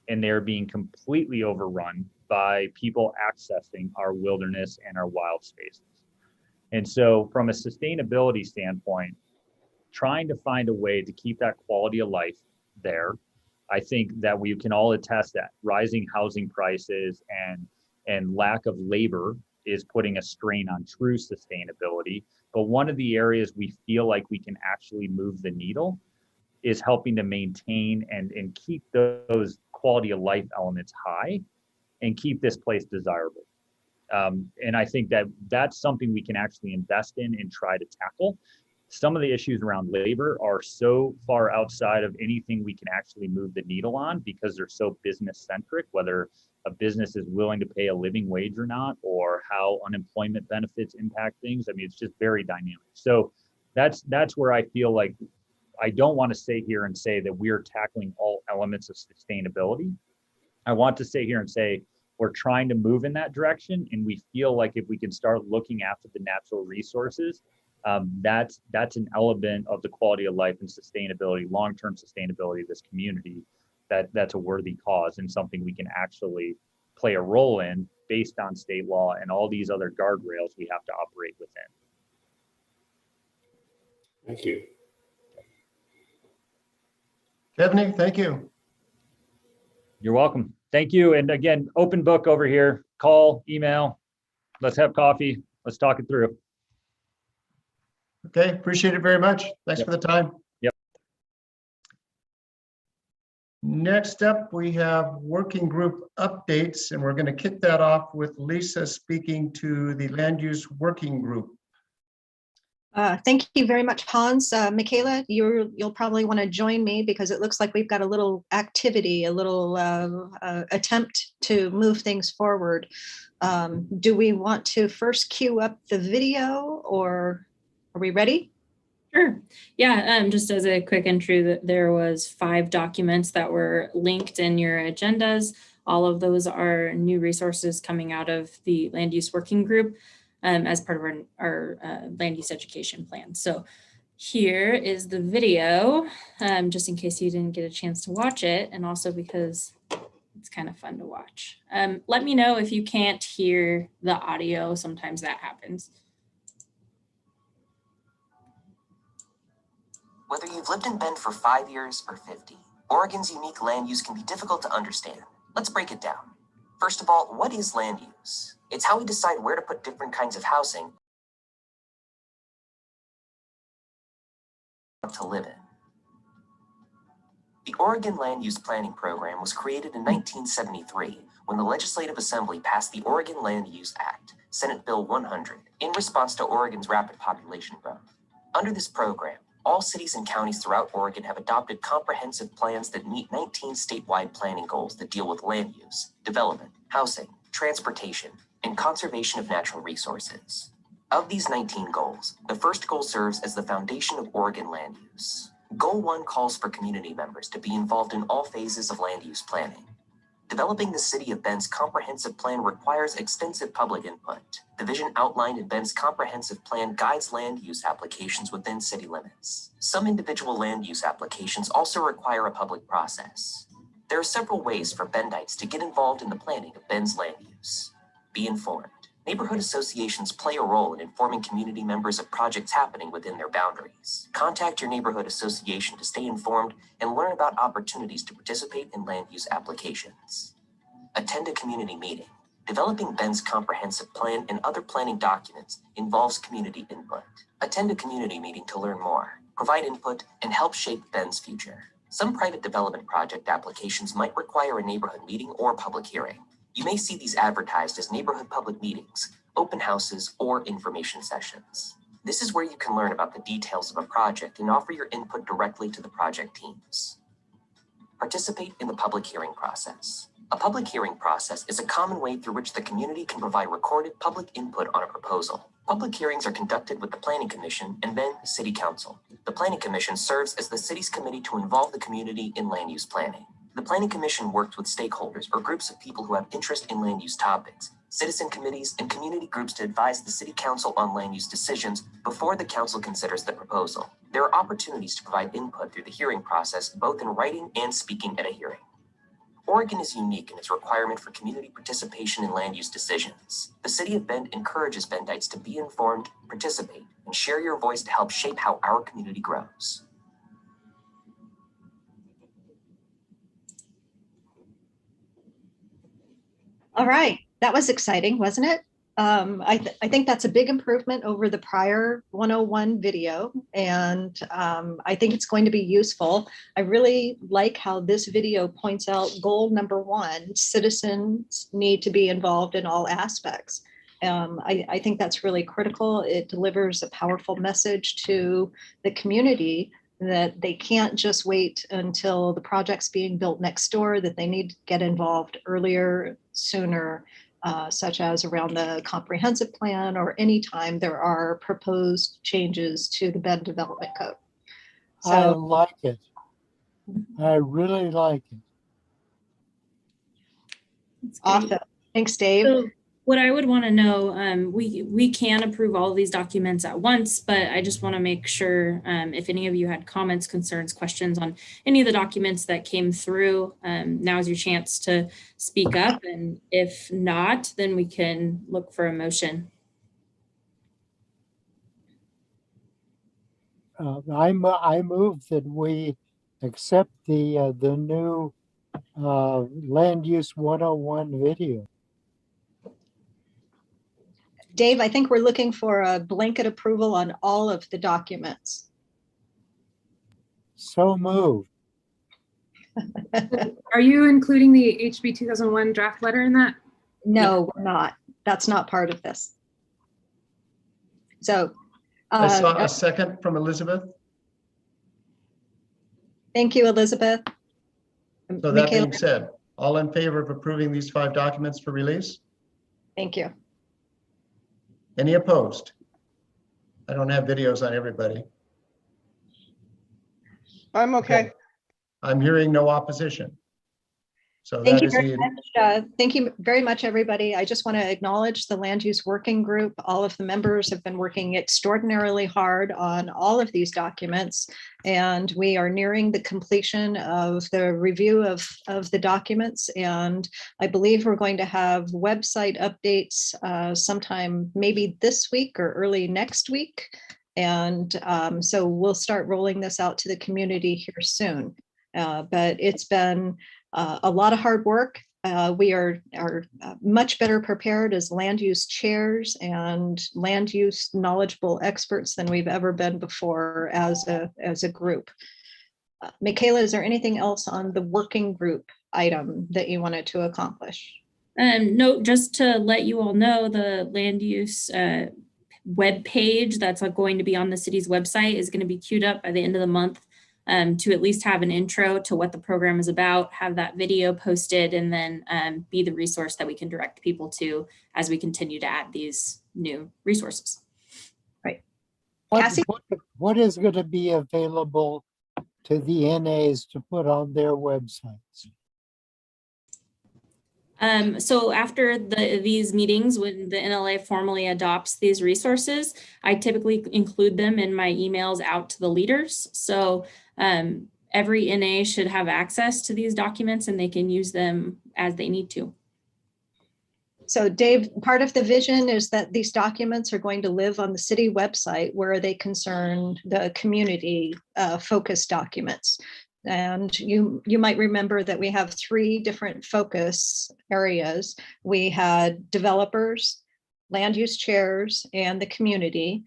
and they're being completely overrun by people accessing our wilderness and our wild spaces. And so from a sustainability standpoint, trying to find a way to keep that quality of life there, I think that we can all attest that rising housing prices and lack of labor is putting a strain on true sustainability. But one of the areas we feel like we can actually move the needle is helping to maintain and keep those quality of life elements high and keep this place desirable. And I think that that's something we can actually invest in and try to tackle. Some of the issues around labor are so far outside of anything we can actually move the needle on because they're so business centric, whether a business is willing to pay a living wage or not, or how unemployment benefits impact things. I mean, it's just very dynamic. So that's where I feel like I don't want to sit here and say that we're tackling all elements of sustainability. I want to sit here and say we're trying to move in that direction, and we feel like if we can start looking after the natural resources, that's an element of the quality of life and sustainability, long-term sustainability of this community that's a worthy cause and something we can actually play a role in based on state law and all these other guardrails we have to operate within. Thank you. Kevin, thank you. You're welcome. Thank you. And again, open book over here. Call, email. Let's have coffee. Let's talk it through. Okay, appreciate it very much. Thanks Yep. for the time. Yep. Next up, we have working group updates, and we're going to kick that off with Lisa speaking to the land use working group. Thank you very much, Hans. Michaela, you'll probably want to join me because it looks like we've got a little activity, a little attempt to move things forward. Do we want to first queue up the video, or are we ready? Sure. Yeah, just as a quick intro, there was 5 documents that were linked in your agendas. All of those are new resources coming out of the land use working group as part of our land use education plan. So here is the video, just in case you didn't get a chance to watch it, and also because it's kind of fun to watch. Let me know if you can't hear the audio. Sometimes that happens. Whether you've lived in Bend for 5 years or 50, Oregon's unique land use can be difficult to understand. Let's break it down. First of all, what is land use? It's how we decide where to put different kinds of housing to live in. The Oregon Land Use Planning Program was created in 1973 when the Legislative Assembly passed the Oregon Land Use Act, Senate Bill 100, in response to Oregon's rapid population growth. Under this program, all cities and counties throughout Oregon have adopted comprehensive plans that meet 19 statewide planning goals that deal with land use, development, housing, transportation, and conservation of natural resources. Of these 19 goals, the first goal serves as the foundation of Oregon land use. Goal 1 calls for community members to be involved in all phases of land use planning. Developing the City of Bend's comprehensive plan requires extensive public input. The vision outlined in Bend's comprehensive plan guides land use applications within city limits. Some individual land use applications also require a public process. There are several ways for Bendites to get involved in the planning of Bend's land use. Be informed. Neighborhood associations play a role in informing community members of projects happening within their boundaries. Contact your neighborhood association to stay informed and learn about opportunities to participate in land use applications. Attend a community meeting. Developing Bend's comprehensive plan and other planning documents involves community input. Attend a community meeting to learn more, provide input, and help shape Bend's future. Some private development project applications might require a neighborhood meeting or public hearing. You may see these advertised as neighborhood public meetings, open houses, or information sessions. This is where you can learn about the details of a project and offer your input directly to the project teams. Participate in the public hearing process. A public hearing process is a common way through which the community can provide recorded public input on a proposal. Public hearings are conducted with the Planning Commission and then City Council. The Planning Commission serves as the city's committee to involve the community in land use planning. The Planning Commission worked with stakeholders or groups of people who have interest in land use topics, citizen committees, and community groups to advise the City Council on land use decisions before the Council considers the proposal. There are opportunities to provide input through the hearing process, both in writing and speaking at a hearing. Oregon is unique in its requirement for community participation in land use decisions. The City of Bend encourages Bendites to be informed, participate, and share your voice to help shape how our community grows. All right, that was exciting, wasn't it? I think that's a big improvement over the prior 101 video, and I think it's going to be useful. I really like how this video points out goal number 1, citizens need to be involved in all aspects. I think that's really critical. It delivers a powerful message to the community that they can't just wait until the project's being built next door, that they need to get involved earlier, sooner, such as around the comprehensive plan or anytime there are proposed changes to the Bend Development Code. So, I like it. I really like it. Awesome. Thanks, Dave. What I would want to know, we can approve all of these documents at once, but I just want to make sure if any of you had comments, concerns, questions on any of the documents that came through, now is your chance to speak up. And if not, then we can look for a motion. I move that we accept the new Land Use 101 video. Dave, I think we're looking for a blanket approval on all of the documents. So moved. Are you including the HB 2001 draft letter in that? No, we're not. That's not part of this. So. I saw a second from Elizabeth. Thank you, Elizabeth. So that being said, all in favor of approving these 5 documents for release? Thank you. Any opposed? I don't have videos on everybody. I'm okay. I'm hearing no opposition. So Thank that you is very the, much. Thank you very much, everybody. I just want to acknowledge the Land Use Working Group. All of the members have been working extraordinarily hard on all of these documents, and we are nearing the completion of the review of the documents. And I believe we're going to have website updates sometime maybe this week or early next week. And so we'll start rolling this out to the community here soon. But it's been a lot of hard work. We are much better prepared as land use chairs and land use knowledgeable experts than we've ever been before as a group. Michaela, is there anything else on the working group item that you wanted to accomplish? No, just to let you all know, the land use web page that's going to be on the city's website is going to be queued up by the end of the month. To at least have an intro to what the program is about, have that video posted, and then be the resource that we can direct people to as we continue to add these new resources. Right. What is going to be available to the NAs to put on their websites? So after these meetings, when the NLA formally adopts these resources, I typically include them in my emails out to the leaders. So every NA should have access to these documents and they can use them as they need to. So Dave, part of the vision is that these documents are going to live on the city website where they concern the community focused documents. And you might remember that we have 3 different focus areas. We had developers, land use chairs, and the community.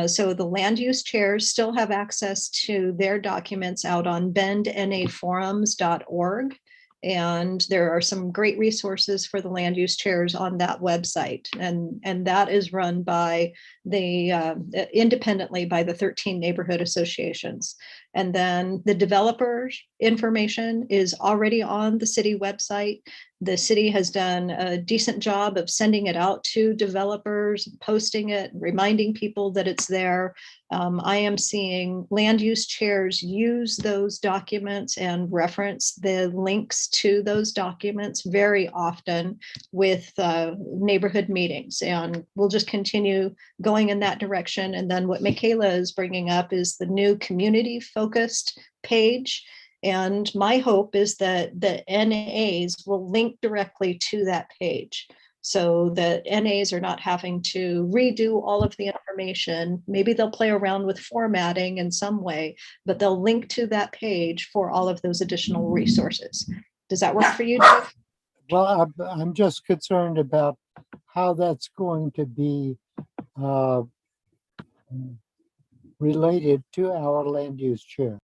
So the land use chairs still have access to their documents out on bendnaforums.org. And there are some great resources for the land use chairs on that website. And that is run by the independently by the 13 neighborhood associations. And then the developers information is already on the city website. The city has done a decent job of sending it out to developers, posting it, reminding people that it's there. I am seeing land use chairs use those documents and reference the links to those documents very often with neighborhood meetings. And we'll just continue going in that direction. And then what Michaela is bringing up is the new community focused page. And my hope is that the NAs will link directly to that page so that NAs are not having to redo all of the information. Maybe they'll play around with formatting in some way, but they'll link to that page for all of those additional resources. Does that work for you, Dave? Well, I'm just concerned about how that's going to be related to our land use chair.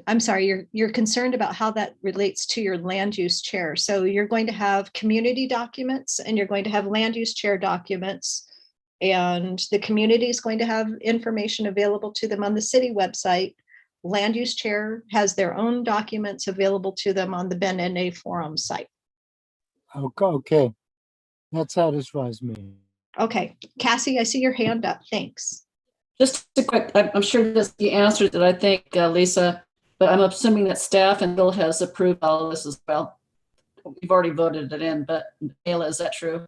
I'm sorry, you're concerned about how that relates to your land use chair. So you're going to have community documents and you're going to have land use chair documents. And the community is going to have information available to them on the city website. Land use chair has their own documents available to them on the Ben NA forum site. Okay, that satisfies me. Okay, Cassie, I see your hand up. Thanks. Just a quick, I'm sure that's the answer that I think, Lisa, but I'm assuming that staff and Bill has approved all of this as well. we've already voted it in, but Ayla, is that true?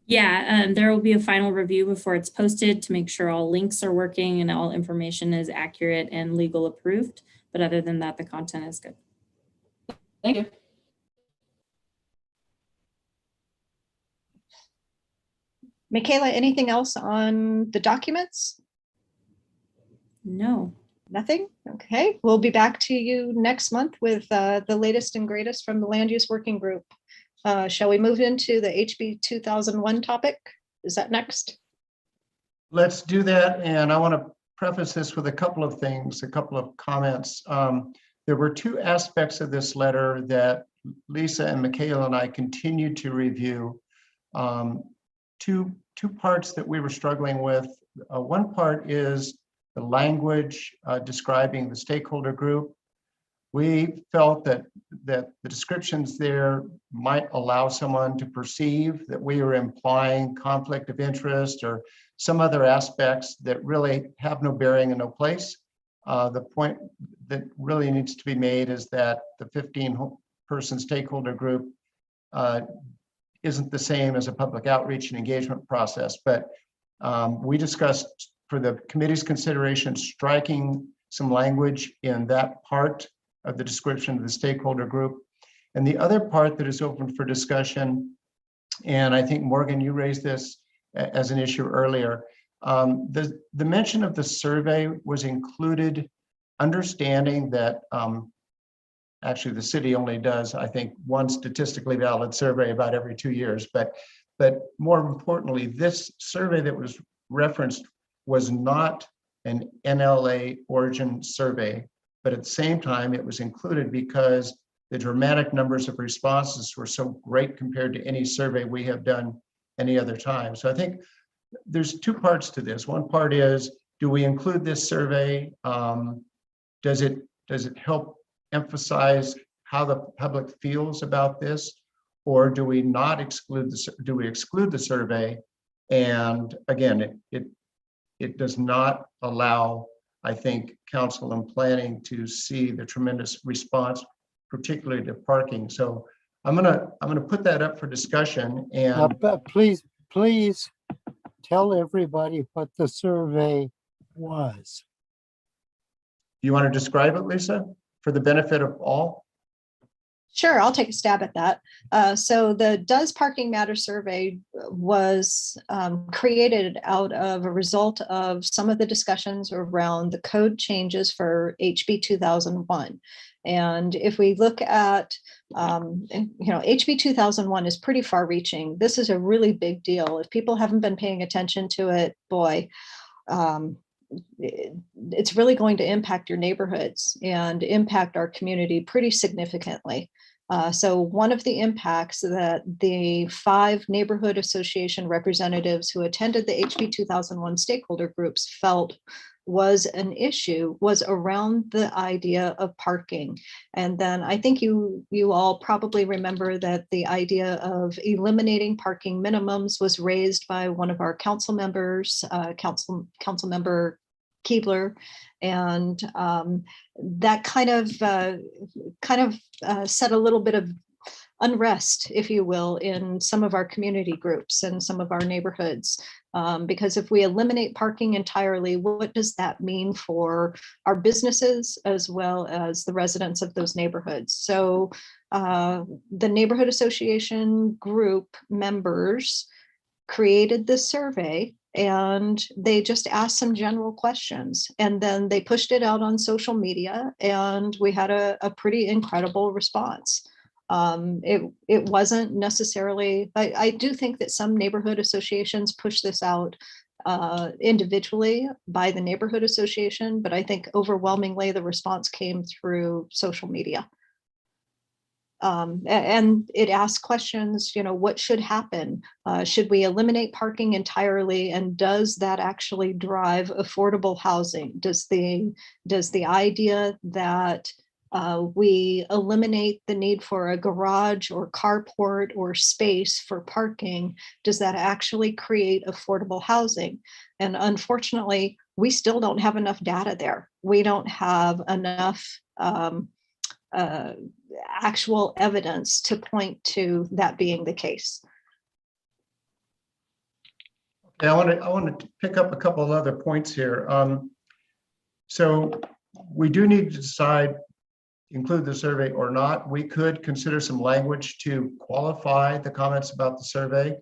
Yeah, there will be a final review before it's posted to make sure all links are working and all information is accurate and legal approved. But other than that, the content is good. Thank you. Michaela, anything else on the documents? No. Nothing? Okay, we'll be back to you next month with the latest and greatest from the Land Use Working Group. Shall we move into the HB 2001 topic? Is that next? Let's do that. And I want to preface this with a couple of things, a couple of comments. There were two aspects of this letter that Lisa and Michaela and I continued to review. Two parts that we were struggling with. One part is the language describing the stakeholder group. We felt that the descriptions there might allow someone to perceive that we are implying conflict of interest or some other aspects that really have no bearing and no place. The point that really needs to be made is that the 15-person stakeholder group isn't the same as a public outreach and engagement process, but we discussed for the committee's consideration striking some language in that part of the description of the stakeholder group. And the other part that is open for discussion, and I think Morgan, you raised this as an issue earlier, the mention of the survey was included, understanding that actually the city only does, I think, one statistically valid survey about every 2 years, but more importantly, this survey that was referenced was not an NLA origin survey, but at the same time, it was included because the dramatic numbers of responses were so great compared to any survey we have done any other time. So I think there's two parts to this. One part is, do we include this survey? Does it help emphasize how the public feels about this? Or do we not exclude do we exclude the survey? And again, it does not allow, I think, council and planning to see the tremendous response, particularly to parking. So I'm gonna put that up for discussion. And but please tell everybody what the survey was. you want to describe it, Lisa, for the benefit of all? Sure, I'll take a stab at that. So the Does Parking Matter survey was created out of a result of some of the discussions around the code changes for HB 2001. And if we look at, HB 2001 is pretty far reaching. This is a really big deal. If people haven't been paying attention to it, boy, it's really going to impact your neighborhoods and impact our community pretty significantly. So one of the impacts that the 5 neighborhood association representatives who attended the HB 2001 stakeholder groups felt was an issue was around the idea of parking. And then I think you all probably remember that the idea of eliminating parking minimums was raised by one of our council members, council member Keebler, and that kind of set a little bit of unrest, if you will, in some of our community groups and some of our neighborhoods. Because if we eliminate parking entirely, what does that mean for our businesses as well as the residents of those neighborhoods? So the neighborhood association group members created this survey, and they just asked some general questions, and then they pushed it out on social media, and we had a pretty incredible response. It wasn't necessarily, I do think that some neighborhood associations push this out individually by the neighborhood association, but I think overwhelmingly the response came through social media. And it asks questions, what should happen? Should we eliminate parking entirely? And does that actually drive affordable housing? Does the idea that we eliminate the need for a garage or carport or space for parking, does that actually create affordable housing? And unfortunately, we still don't have enough data there. We don't have enough actual evidence to point to that being the case. Okay, I want to pick up a couple of other points here. So we do need to decide, include the survey or not. We could consider some language to qualify the comments about the survey.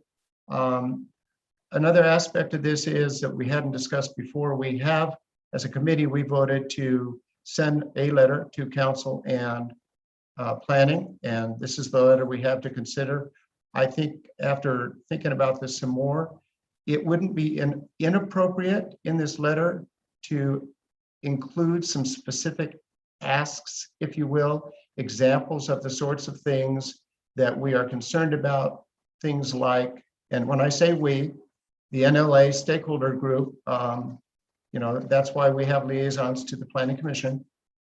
Another aspect of this is that we hadn't discussed before. We have, as a committee, we voted to send a letter to council and planning, and this is the letter we have to consider. I think after thinking about this some more, it wouldn't be inappropriate in this letter to include some specific asks, if you will, examples of the sorts of things that we are concerned about, things like, and when I say we, the NLA stakeholder group, that's why we have liaisons to the Planning Commission.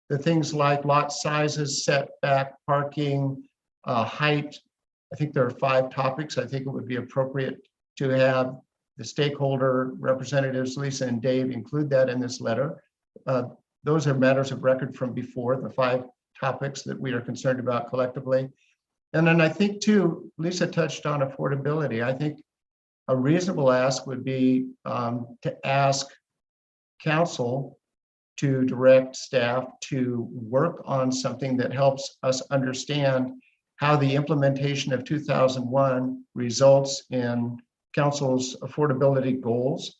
The things like lot sizes, setback, parking, height. I think there are 5 topics. I think it would be appropriate to have the stakeholder representatives, Lisa and Dave, include that in this letter. Those are matters of record from before, the 5 topics that we are concerned about collectively. And then I think too, Lisa touched on affordability. I think a reasonable ask would be to ask council to direct staff to work on something that helps us understand how the implementation of 2001 results in council's affordability goals.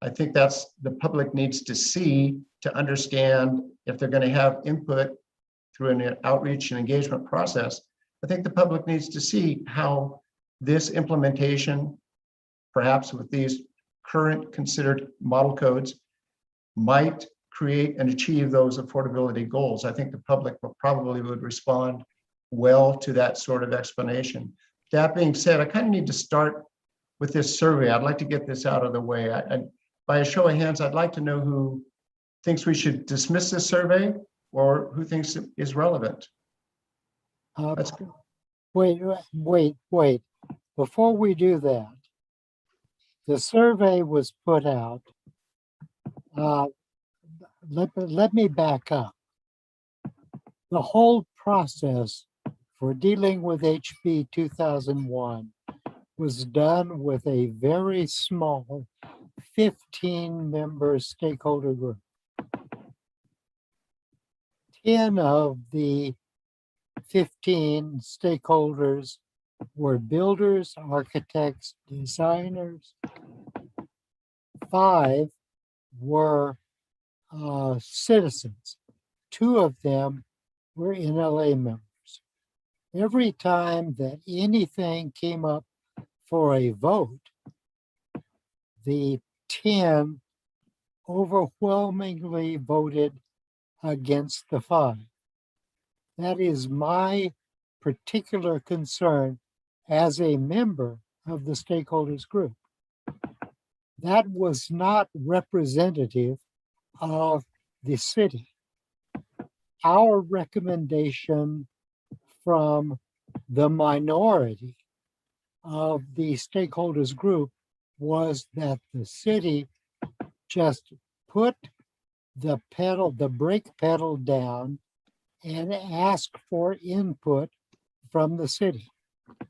I think that's the public needs to see to understand if they're going to have input through an outreach and engagement process. I think the public needs to see how this implementation, perhaps with these current considered model codes, might create and achieve those affordability goals. I think the public probably would respond well to that sort of explanation. That being said, I kind of need to start with this survey. I'd like to get this out of the way. By a show of hands, I'd like to know who thinks we should dismiss this survey or who thinks it is relevant. Wait. Before we do that, the survey was put out. Let me back up. The whole process for dealing with HB 2001 was done with a very small 15-member stakeholder group. 10 of the 15 stakeholders were builders, architects, designers. 5 were citizens. 2 of them were NLA members. Every time that anything came up for a vote, the 10 overwhelmingly voted against the 5. That is my particular concern as a member of the stakeholders group. That was not representative of the city. Our recommendation from the minority of the stakeholders group was that the city just put the brake pedal down and ask for input from the city.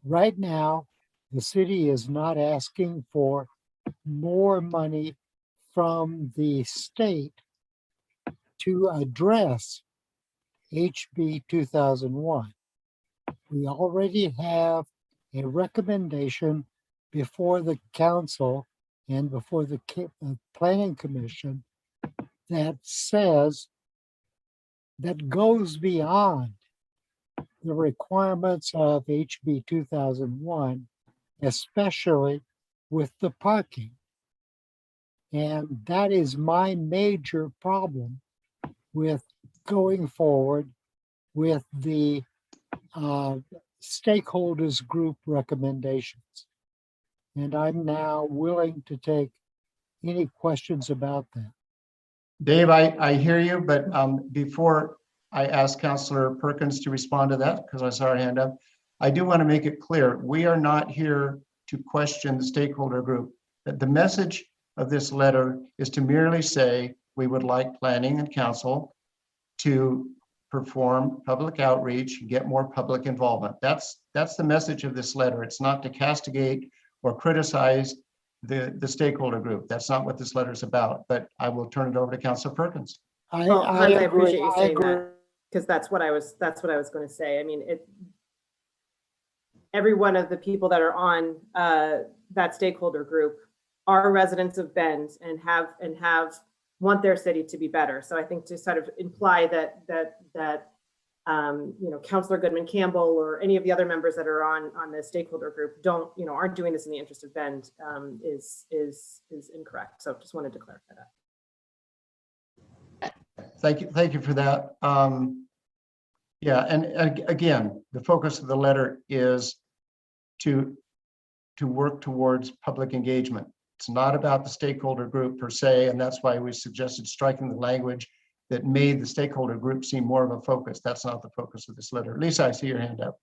Right now, the city is not asking for more money from the state to address HB 2001. We already have a recommendation before the council and before the planning commission that says, that goes beyond the requirements of HB 2001, especially with the parking. And that is my major problem with going forward with the stakeholders group recommendations. And I'm now willing to take any questions about that. Dave, I hear you, but before I ask Councillor Perkins to respond to that, because I saw her hand up, I do want to make it clear, we are not here to question the stakeholder group. The message of this letter is to merely say we would like planning and council to perform public outreach, get more public involvement. That's the message of this letter. It's not to castigate or criticize the stakeholder group. That's not what this letter is about, but I will turn it over to Councilor Perkins. I Hans, I agree. appreciate you I saying agree. that, because that's what I was going to say. I mean, every one of the people that are on that stakeholder group are residents of Bend and have want their city to be better. So I think to sort of imply that Councilor Goodman Campbell or any of the other members that are on the stakeholder group aren't doing this in the interest of Bend is incorrect. So just wanted to clarify that. Thank you for that. Yeah, and again, the focus of the letter is to work towards public engagement. It's not about the stakeholder group per se, and that's why we suggested striking the language that made the stakeholder group seem more of a focus. That's not the focus of this letter. Lisa, I see your hand up.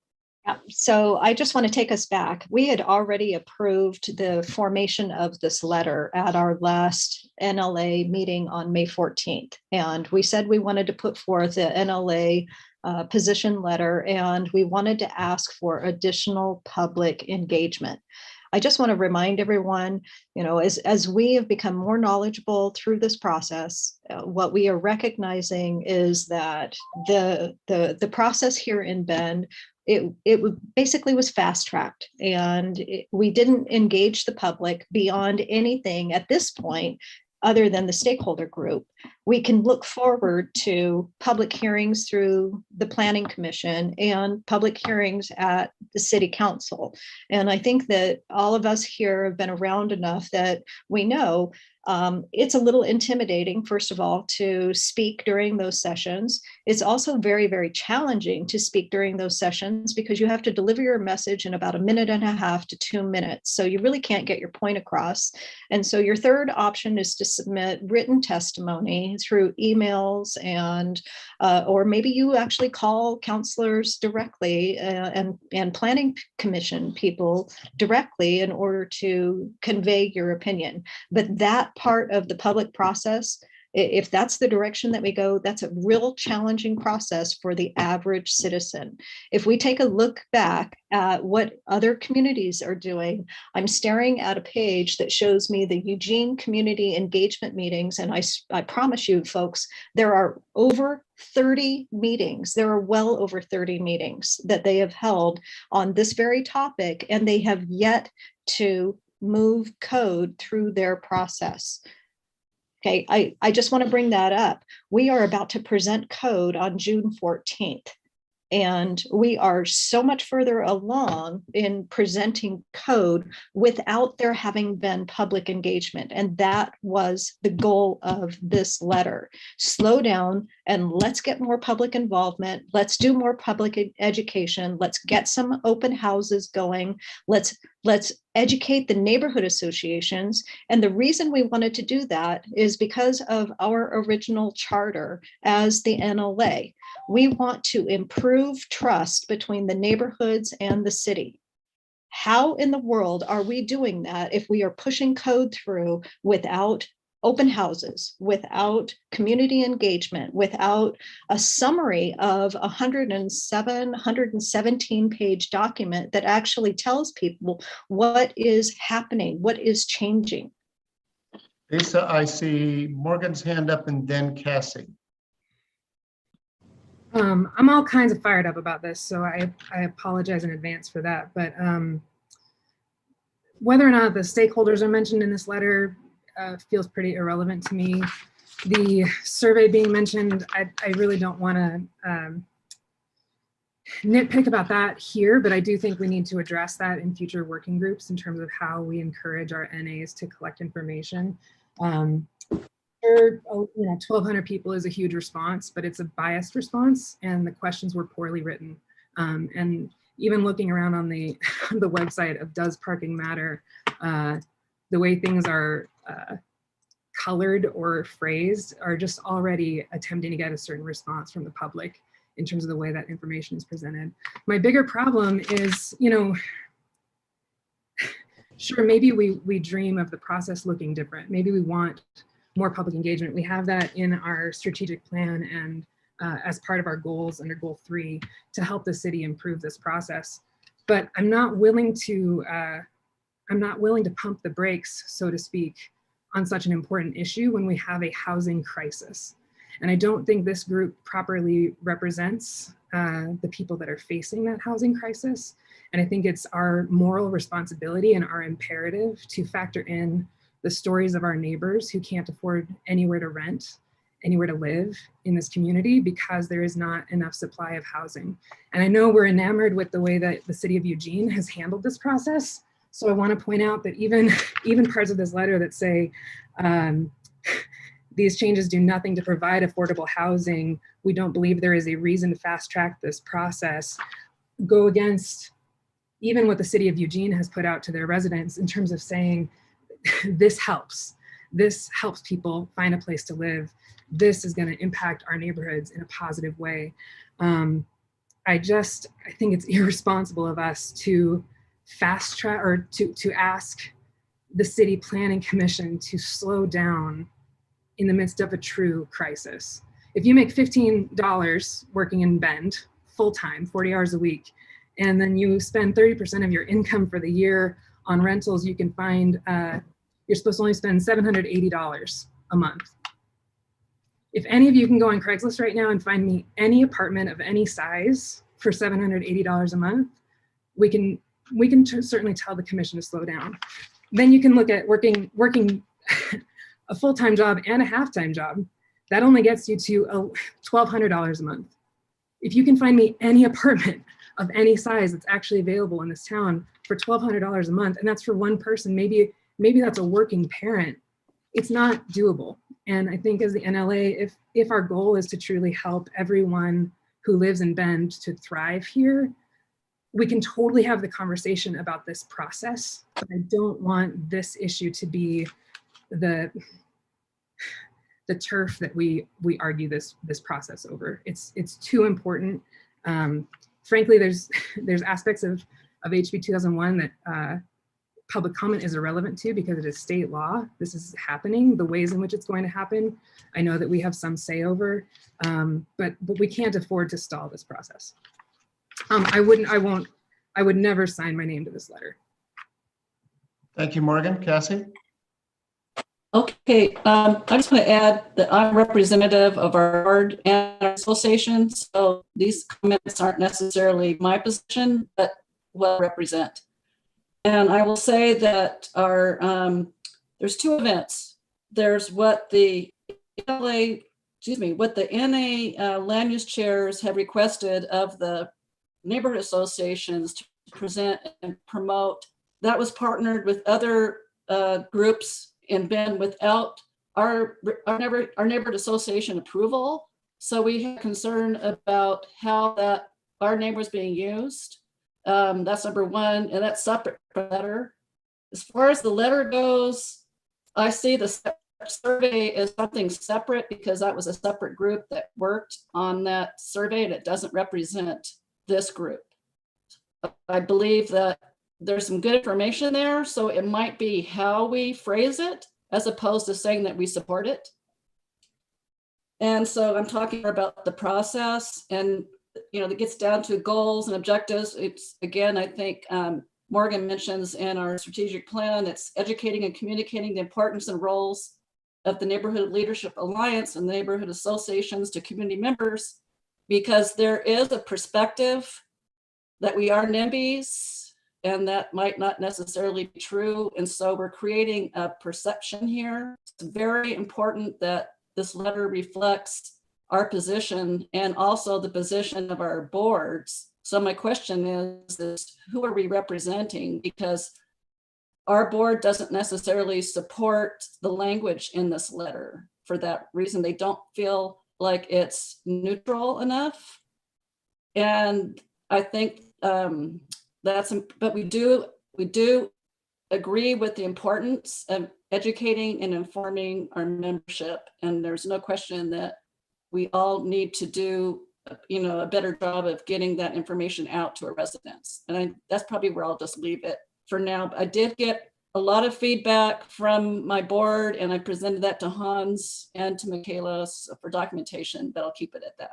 Yeah, so I just want to take us back. We had already approved the formation of this letter at our last NLA meeting on May 14th. And we said we wanted to put forth the NLA position letter, and we wanted to ask for additional public engagement. I just want to remind everyone, as we have become more knowledgeable through this process, what we are recognizing is that the process here in Bend, it basically was fast tracked, and we didn't engage the public beyond anything at this point other than the stakeholder group. We can look forward to public hearings through the Planning Commission and public hearings at the City Council. And I think that all of us here have been around enough that we know it's a little intimidating, first of all, to speak during those sessions. It's also very, very challenging to speak during those sessions because you have to deliver your message in about 1.5 to 2 minutes. So you really can't get your point across. And so your third option is to submit written testimony through emails and or maybe you actually call counselors directly and Planning Commission people directly in order to convey your opinion. But that part of the public process, if that's the direction that we go, that's a real challenging process for the average citizen. If we take a look back at what other communities are doing, I'm staring at a page that shows me the Eugene Community Engagement Meetings, and I promise you folks, there are over 30 meetings. There are well over 30 meetings that they have held on this very topic, and they have yet to move code through their process. Okay, I just want to bring that up. We are about to present code on June 14th. And we are so much further along in presenting code without there having been public engagement. And that was the goal of this letter. Slow down and let's get more public involvement. Let's do more public education. Let's get some open houses going. Let's educate the neighborhood associations. And the reason we wanted to do that is because of our original charter as the NLA. We want to improve trust between the neighborhoods and the city. How in the world are we doing that if we are pushing code through without open houses, without community engagement, without a summary of 117 page document that actually tells people what is happening, what is changing? Lisa, I see Morgan's hand up and then Cassie. I'm all kinds of fired up about this, so I apologize in advance for that. But whether or not the stakeholders are mentioned in this letter feels pretty irrelevant to me. The survey being mentioned, I really don't want to nitpick about that here, but I do think we need to address that in future working groups in terms of how we encourage our NAs to collect information. 1,200 people is a huge response, but it's a biased response, and the questions were poorly written. And even looking around on the website of Does Parking Matter, the way things are colored or phrased are just already attempting to get a certain response from the public in terms of the way that information is presented. My bigger problem is, sure, maybe we dream of the process looking different. Maybe we want more public engagement. We have that in our strategic plan, and as part of our goals under goal 3 to help the city improve this process. But I'm not willing to pump the brakes, so to speak, on such an important issue when we have a housing crisis. And I don't think this group properly represents the people that are facing that housing crisis. And I think it's our moral responsibility and our imperative to factor in the stories of our neighbors who can't afford anywhere to rent, anywhere to live in this community because there is not enough supply of housing. And I know we're enamored with the way that the city of Eugene has handled this process. So I want to point out that even parts of this letter that say, these changes do nothing to provide affordable housing, we don't believe there is a reason to fast track this process, go against even what the city of Eugene has put out to their residents in terms of saying, this helps people find a place to live. This is going to impact our neighborhoods in a positive way. I think it's irresponsible of us to fast track or to ask the city planning commission to slow down in the midst of a true crisis. If you make $15 working in Bend full-time, 40 hours a week, and then you spend 30% of your income for the year on rentals, you can find, you're supposed to only spend $780 a month. If any of you can go on Craigslist right now and find me any apartment of any size for $780 a month, we can certainly tell the commission to slow down. Then you can look at working a full-time job and a half-time job. That only gets you to $1,200 a month. If you can find me any apartment of any size that's actually available in this town for $1,200 a month, and that's for one person, maybe that's a working parent, it's not doable. And I think as the NLA, if our goal is to truly help everyone who lives in Bend to thrive here, we can totally have the conversation about this process, but I don't want this issue to be the turf that we argue this process over. It's too important. Frankly, there's aspects of HB 2001 that public comment is irrelevant to because it is state law. This is happening, the ways in which it's going to happen. I know that we have some say over, but we can't afford to stall this process. I would never sign my name to this letter. Thank you, Morgan. Cassie? Okay, I just want to add that I'm representative of our board and our association, so these comments aren't necessarily my position, but what I represent. And I will say that there's two events. There's what the NA land use chairs have requested of the neighborhood associations to present and promote. That was partnered with other groups in Bend without our neighborhood association approval. So we have concern about how our neighbors being used. That's number one, and that's separate from the letter. As far as the letter goes, I see the survey as something separate because that was a separate group that worked on that survey and it doesn't represent this group. I believe that there's some good information there, so it might be how we phrase it as opposed to saying that we support it. And so I'm talking about the process, and that gets down to goals and objectives. It's, again, I think Morgan mentions in our strategic plan, it's educating and communicating the importance and roles of the Neighborhood Leadership Alliance and neighborhood associations to community members, because there is a perspective that we are NIMBYs, and that might not necessarily be true. And so we're creating a perception here. It's very important that this letter reflects our position and also the position of our boards. So my question is who are we representing? Because our board doesn't necessarily support the language in this letter. For that reason, they don't feel like it's neutral enough. And I think but we do agree with the importance of educating and informing our membership. And there's no question that we all need to do, a better job of getting that information out to our residents. And that's probably where I'll just leave it for now. I did get a lot of feedback from my board, and I presented that to Hans and to Michaela for documentation, but I'll keep it at that.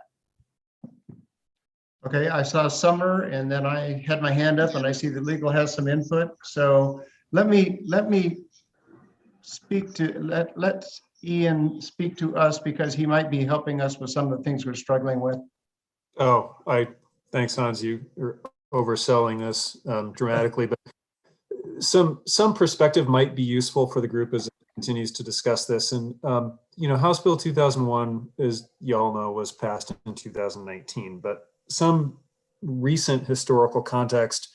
Okay, I saw Summer and then I had my hand up and I see that legal has some input. So let me speak to, let Ian speak to us because he might be helping us with some of the things we're struggling with. Oh, thanks, Hans. You are overselling this dramatically, but some perspective might be useful for the group as it continues to discuss this. And, House Bill 2001, as you all know, was passed in 2019, but some recent historical context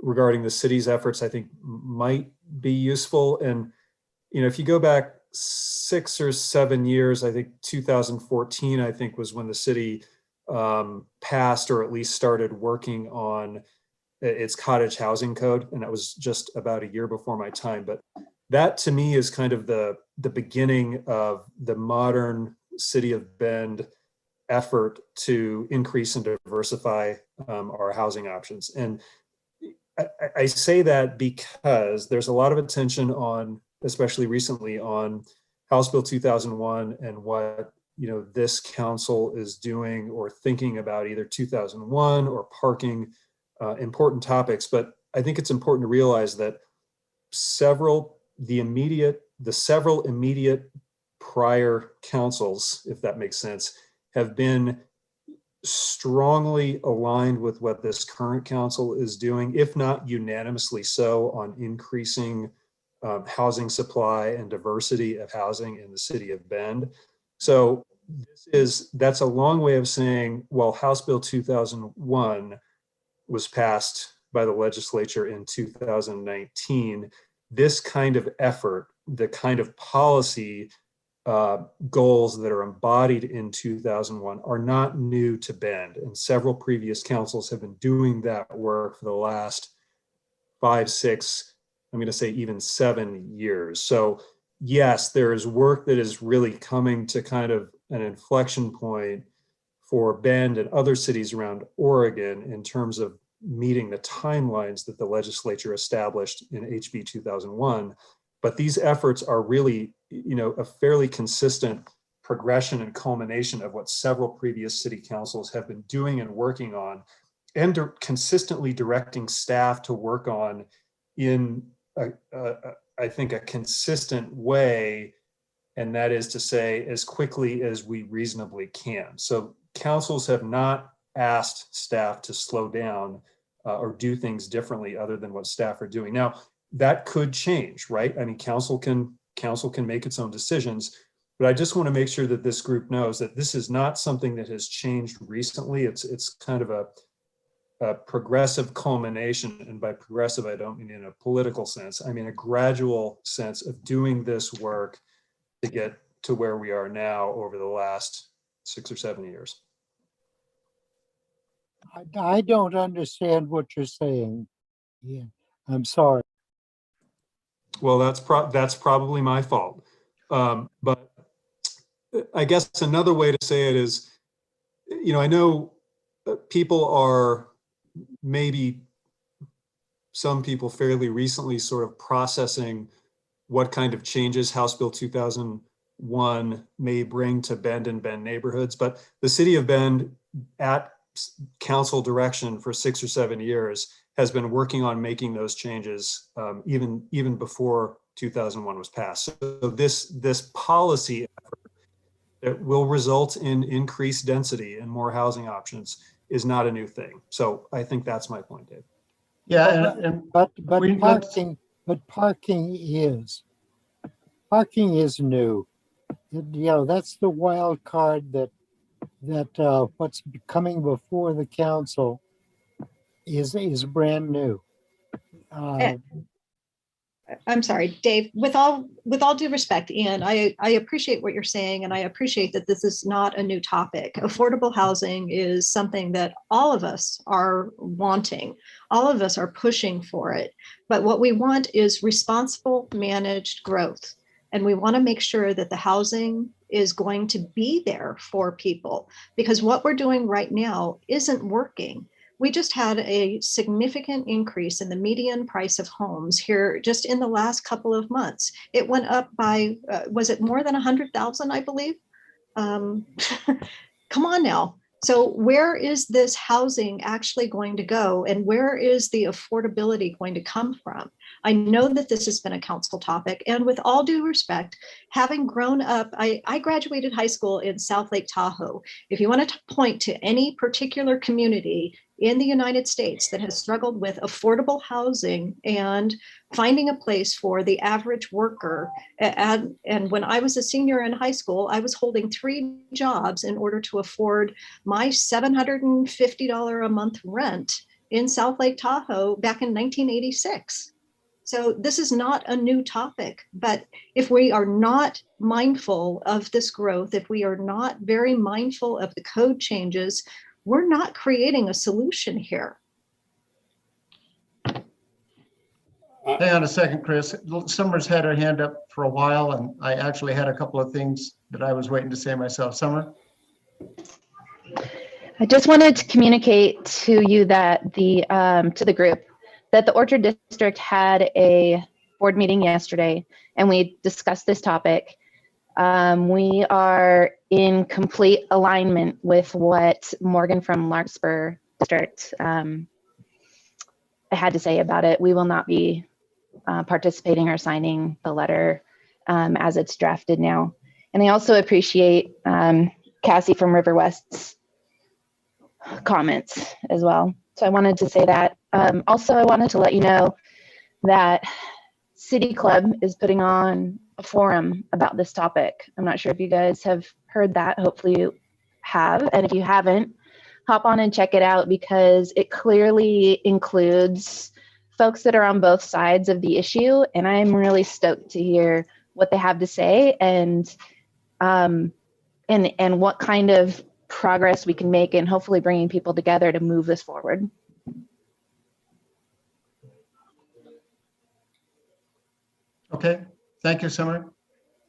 regarding the city's efforts, I think, might be useful. And, if you go back 6 or 7 years, I think 2014, I think, was when the city passed or at least started working on its cottage housing code. And that was just about a year before my time. But that to me is kind of the beginning of the modern City of Bend effort to increase and diversify our housing options. And I say that because there's a lot of attention on, especially recently, on House Bill 2001 and what this council is doing or thinking about either 2001 or parking, important topics. But I think it's important to realize that several immediate prior councils, if that makes sense, have been strongly aligned with what this current council is doing, if not unanimously so, on increasing housing supply and diversity of housing in the city of Bend. So that's a long way of saying, while House Bill 2001 was passed by the legislature in 2019, this kind of effort, the kind of policy goals that are embodied in 2001 are not new to Bend, and several previous councils have been doing that work for the last 5, 6, I'm going to say even 7 years. So yes, there is work that is really coming to kind of an inflection point for Bend and other cities around Oregon in terms of meeting the timelines that the legislature established in HB 2001. But these efforts are really, a fairly consistent progression and culmination of what several previous city councils have been doing and working on, and consistently directing staff to work on in, I think, a consistent way. And that is to say, as quickly as we reasonably can. So councils have not asked staff to slow down or do things differently other than what staff are doing. Now, that could change, right? I mean, council can make its own decisions, but I just want to make sure that this group knows that this is not something that has changed recently. It's kind of a progressive culmination, and by progressive, I don't mean in a political sense. I mean a gradual sense of doing this work to get to where we are now over the last 6 or 7 years. I don't understand what you're saying. Yeah, I'm sorry. Well, that's probably my fault. But I guess another way to say it is, I know people are, maybe some people fairly recently, sort of processing what kind of changes House Bill 2001 may bring to Bend and Bend neighborhoods. But the city of Bend, at council direction for 6 or 7 years, has been working on making those changes even before 2001 was passed. So this policy effort that will result in increased density and more housing options is not a new thing. So I think that's my point, Dave. Yeah, but parking is new. That's the wild card that what's coming before the council is brand new. I'm sorry, Dave, with all due respect, Ian, I appreciate what you're saying, and I appreciate that this is not a new topic. Affordable housing is something that all of us are wanting. All of us are pushing for it. But what we want is responsible, managed growth. And we want to make sure that the housing is going to be there for people, because what we're doing right now isn't working. We just had a significant increase in the median price of homes here just in the last couple of months. It went up by, was it more than 100,000, I believe? Come on now. So where is this housing actually going to go, and where is the affordability going to come from? I know that this has been a council topic, and with all due respect, having grown up, I graduated high school in South Lake Tahoe. If you want to point to any particular community in the United States that has struggled with affordable housing and finding a place for the average worker. And when I was a senior in high school, I was holding 3 jobs in order to afford my $750 a month rent in South Lake Tahoe back in 1986. So this is not a new topic, but if we are not mindful of this growth, if we are not very mindful of the code changes, we're not creating a solution here. Hang on a second, Chris. Summer's had her hand up for a while, and I actually had a couple of things that I was waiting to say myself. Summer? I just wanted to communicate to you that to the group that the Orchard District had a board meeting yesterday, and we discussed this topic. We are in complete alignment with what Morgan from Larkspur District had to say about it. We will not be participating or signing the letter as it's drafted now. And I also appreciate Cassie from River West's comments as well. So I wanted to say that. Also, I wanted to let you know that City Club is putting on a forum about this topic. I'm not sure if you guys have heard that. Hopefully you have. And if you haven't, hop on and check it out, because it clearly includes folks that are on both sides of the issue. And I'm really stoked to hear what they have to say and what kind of progress we can make, and hopefully bringing people together to move this forward. Okay, thank you, Summer.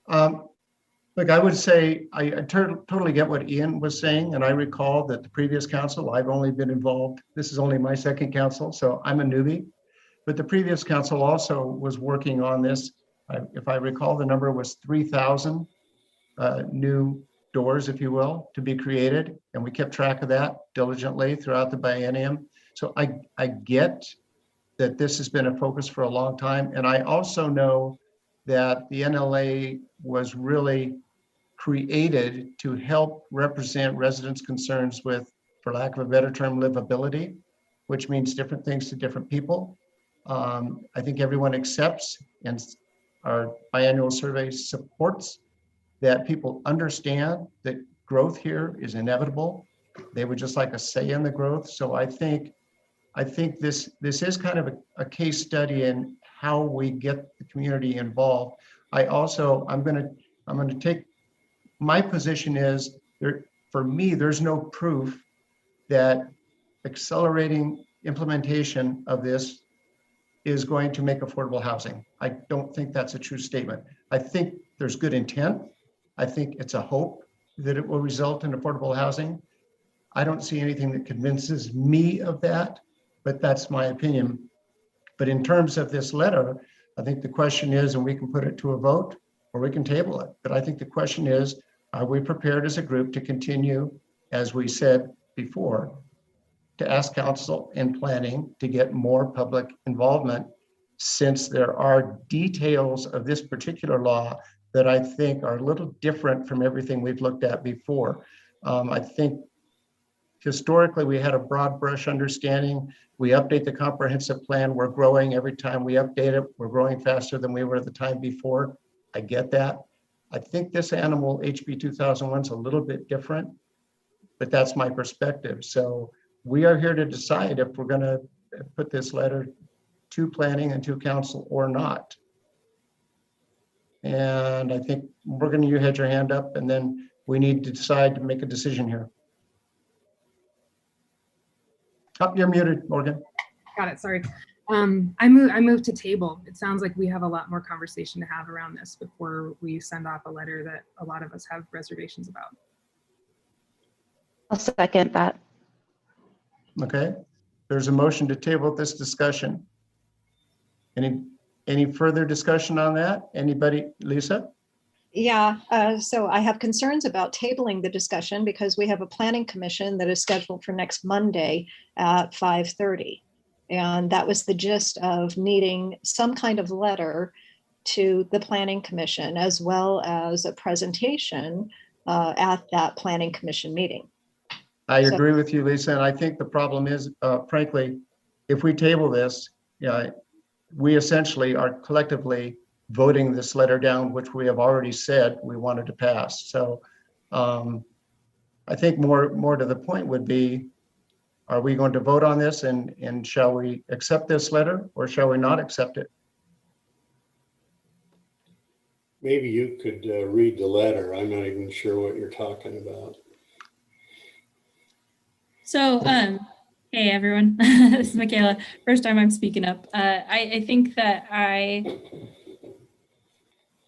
Look, I would say I totally get what Ian was saying, and I recall that the previous council, I've only been involved, this is only my second council, so I'm a newbie, but the previous council also was working on this. If I recall, the number was 3,000 new doors, if you will, to be created, and we kept track of that diligently throughout the biennium. So I get that this has been a focus for a long time. And I also know that the NLA was really created to help represent residents' concerns with, for lack of a better term, livability, which means different things to different people. I think everyone accepts, and our biannual survey supports, that people understand that growth here is inevitable. They would just like a say in the growth. So I think this is kind of a case study in how we get the community involved. I'm gonna take, my position is, for me, there's no proof that accelerating implementation of this is going to make affordable housing. I don't think that's a true statement. I think there's good intent. I think it's a hope that it will result in affordable housing. I don't see anything that convinces me of that, but that's my opinion. But in terms of this letter, I think the question is, and we can put it to a vote or we can table it, but I think the question is, are we prepared as a group to continue, as we said before, to ask council and planning to get more public involvement, since there are details of this particular law that I think are a little different from everything we've looked at before. I think historically we had a broad brush understanding. We update the comprehensive plan. We're growing every time we update it. We're growing faster than we were at the time before. I get that. I think this animal, HB 2001, is a little bit different, but that's my perspective. So we are here to decide if we're going to put this letter to planning and to council or not. And I think Morgan, you had your hand up, and then we need to decide to make a decision here. Oh, you're muted, Morgan. Got it, sorry. I moved to table. It sounds like we have a lot more conversation to have around this before we send off a letter that a lot of us have reservations about. I'll second that. Okay, there's a motion to table this discussion. Any further discussion on that? Anybody, Lisa? Yeah, so I have concerns about tabling the discussion because we have a planning commission that is scheduled for next Monday at 5:30. And that was the gist of needing some kind of letter to the planning commission as well as a presentation at that planning commission meeting. I So- agree with you, Lisa, and I think the problem is, frankly, if we table this, we essentially are collectively voting this letter down, which we have already said we wanted to pass. So I think more to the point would be, are we going to vote on this and shall we accept this letter or shall we not accept it? Maybe you could read the letter. I'm not even sure what you're talking about. So, hey everyone, this is Michaela. First time I'm speaking up. I think that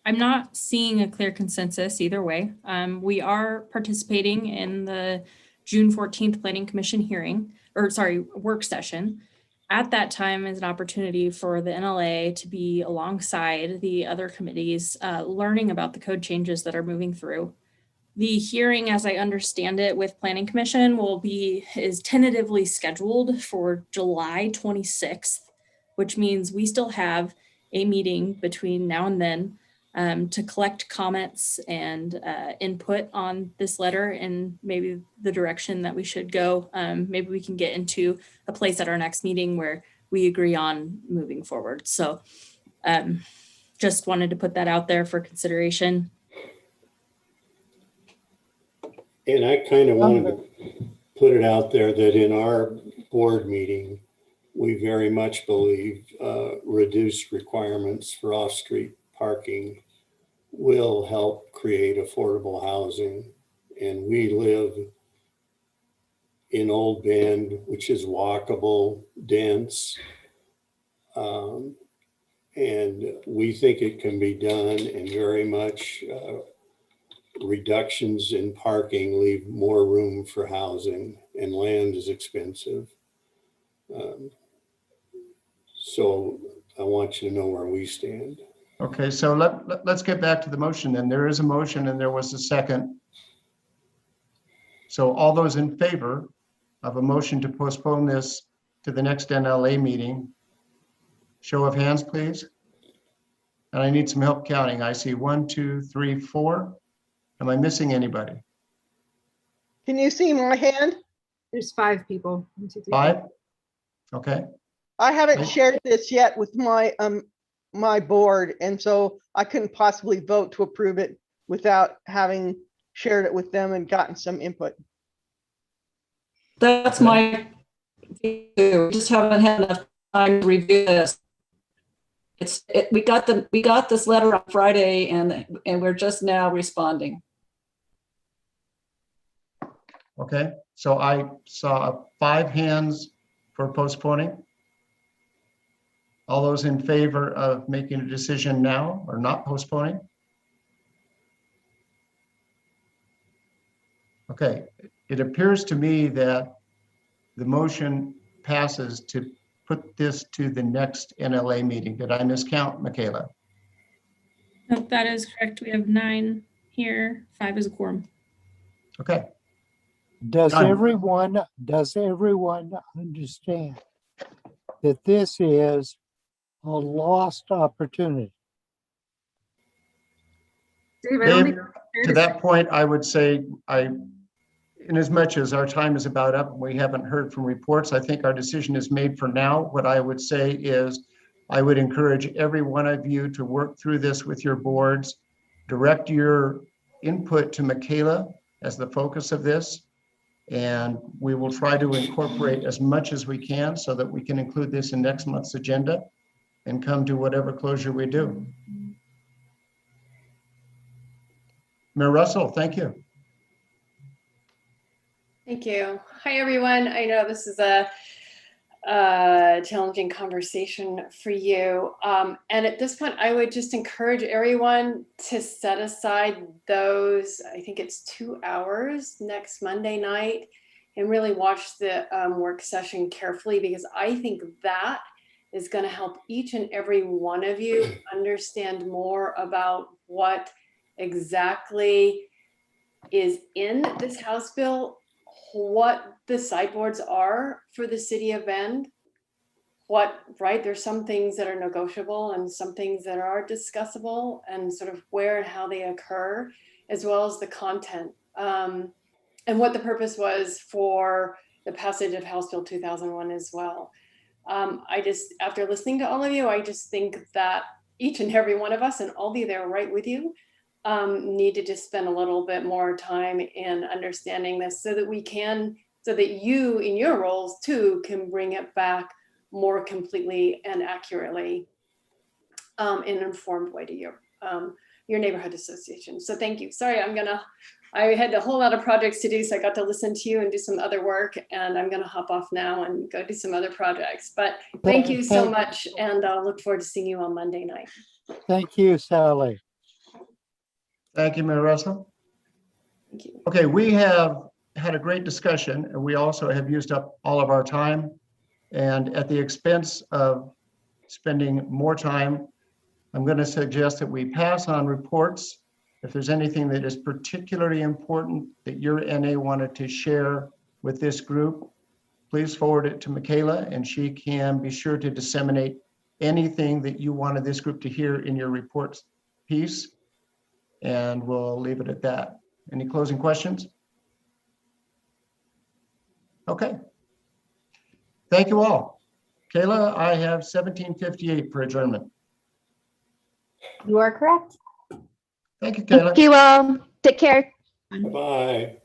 I'm not seeing a clear consensus either way. We are participating in the June 14th Planning Commission hearing, work session. At that time is an opportunity for the NLA to be alongside the other committees, learning about the code changes that are moving through. The hearing, as I understand it, with Planning Commission is tentatively scheduled for July 26th, which means we still have a meeting between now and then to collect comments and input on this letter and maybe the direction that we should go. Maybe we can get into a place at our next meeting where we agree on moving forward. So just wanted to put that out there for consideration. And I kind of wanted to put it out there that in our board meeting, we very much believe reduced requirements for off-street parking will help create affordable housing. And we live in Old Bend, which is walkable, dense. And we think it can be done, and very much reductions in parking leave more room for housing, and land is expensive. So I want you to know where we stand. Okay, so let's get back to the motion then. There is a motion and there was a second. So all those in favor of a motion to postpone this to the next NLA meeting, show of hands, please. And I need some help counting. I see 1, 2, 3, 4. Am I missing anybody? Can you see my hand? There's 5 people. 1, 2, 3, 5? Okay. I haven't Right. shared this yet with my my board, and so I couldn't possibly vote to approve it without having shared it with them and gotten some input. That's my view. We just haven't had enough time to review this. We got this letter on Friday, and we're just now responding. Okay, so I saw 5 hands for postponing. All those in favor of making a decision now or not postponing? Okay, it appears to me that the motion passes to put this to the next NLA meeting. Did I miscount, Michaela? Nope, that is correct. We have 9 here, 5 is a quorum. Okay. Does Done. everyone understand that this is a lost opportunity? Dave, I don't Dave, think to that point, I would say in as much as our time is about up and we haven't heard from reports, I think our decision is made for now. What I would say is I would encourage every one of you to work through this with your boards, direct your input to Michaela as the focus of this, and we will try to incorporate as much as we can so that we can include this in next month's agenda and come to whatever closure we do. Mayor Russell, thank you. Thank you. Hi, everyone. I know this is a challenging conversation for you. And at this point, I would just encourage everyone to set aside those, I think it's 2 hours next Monday night, and really watch the work session carefully, because I think that is going to help each and every one of you understand more about what exactly is in this House bill, what the sideboards are for the city of Bend. Right, there's some things that are negotiable and some things that are discussable, and sort of where and how they occur, as well as the content. And what the purpose was for the passage of House Bill 2001 as well. After listening to all of you, I just think that each and every one of us, and I'll be there right with you, need to just spend a little bit more time in understanding this so that you in your roles too can bring it back more completely and accurately in an informed way to your neighborhood association. So thank you. Sorry, I had a whole lot of projects to do, so I got to listen to you and do some other work, and I'm gonna hop off now and go do some other projects. But thank you so much, and I'll look forward to seeing you on Monday night. Thank you, Sally. Thank you, Mayor Russell. Thank you. Okay, we have had a great discussion, and we also have used up all of our time. And at the expense of spending more time, I'm going to suggest that we pass on reports. If there's anything that is particularly important that your NA wanted to share with this group, please forward it to Michaela, and she can be sure to disseminate anything that you wanted this group to hear in your reports piece. And we'll leave it at that. Any closing questions? Okay. Thank you all. Kayla, I have 17:58 for adjournment. You are correct. Thank you, Kayla. Thank you all. Take care. Bye.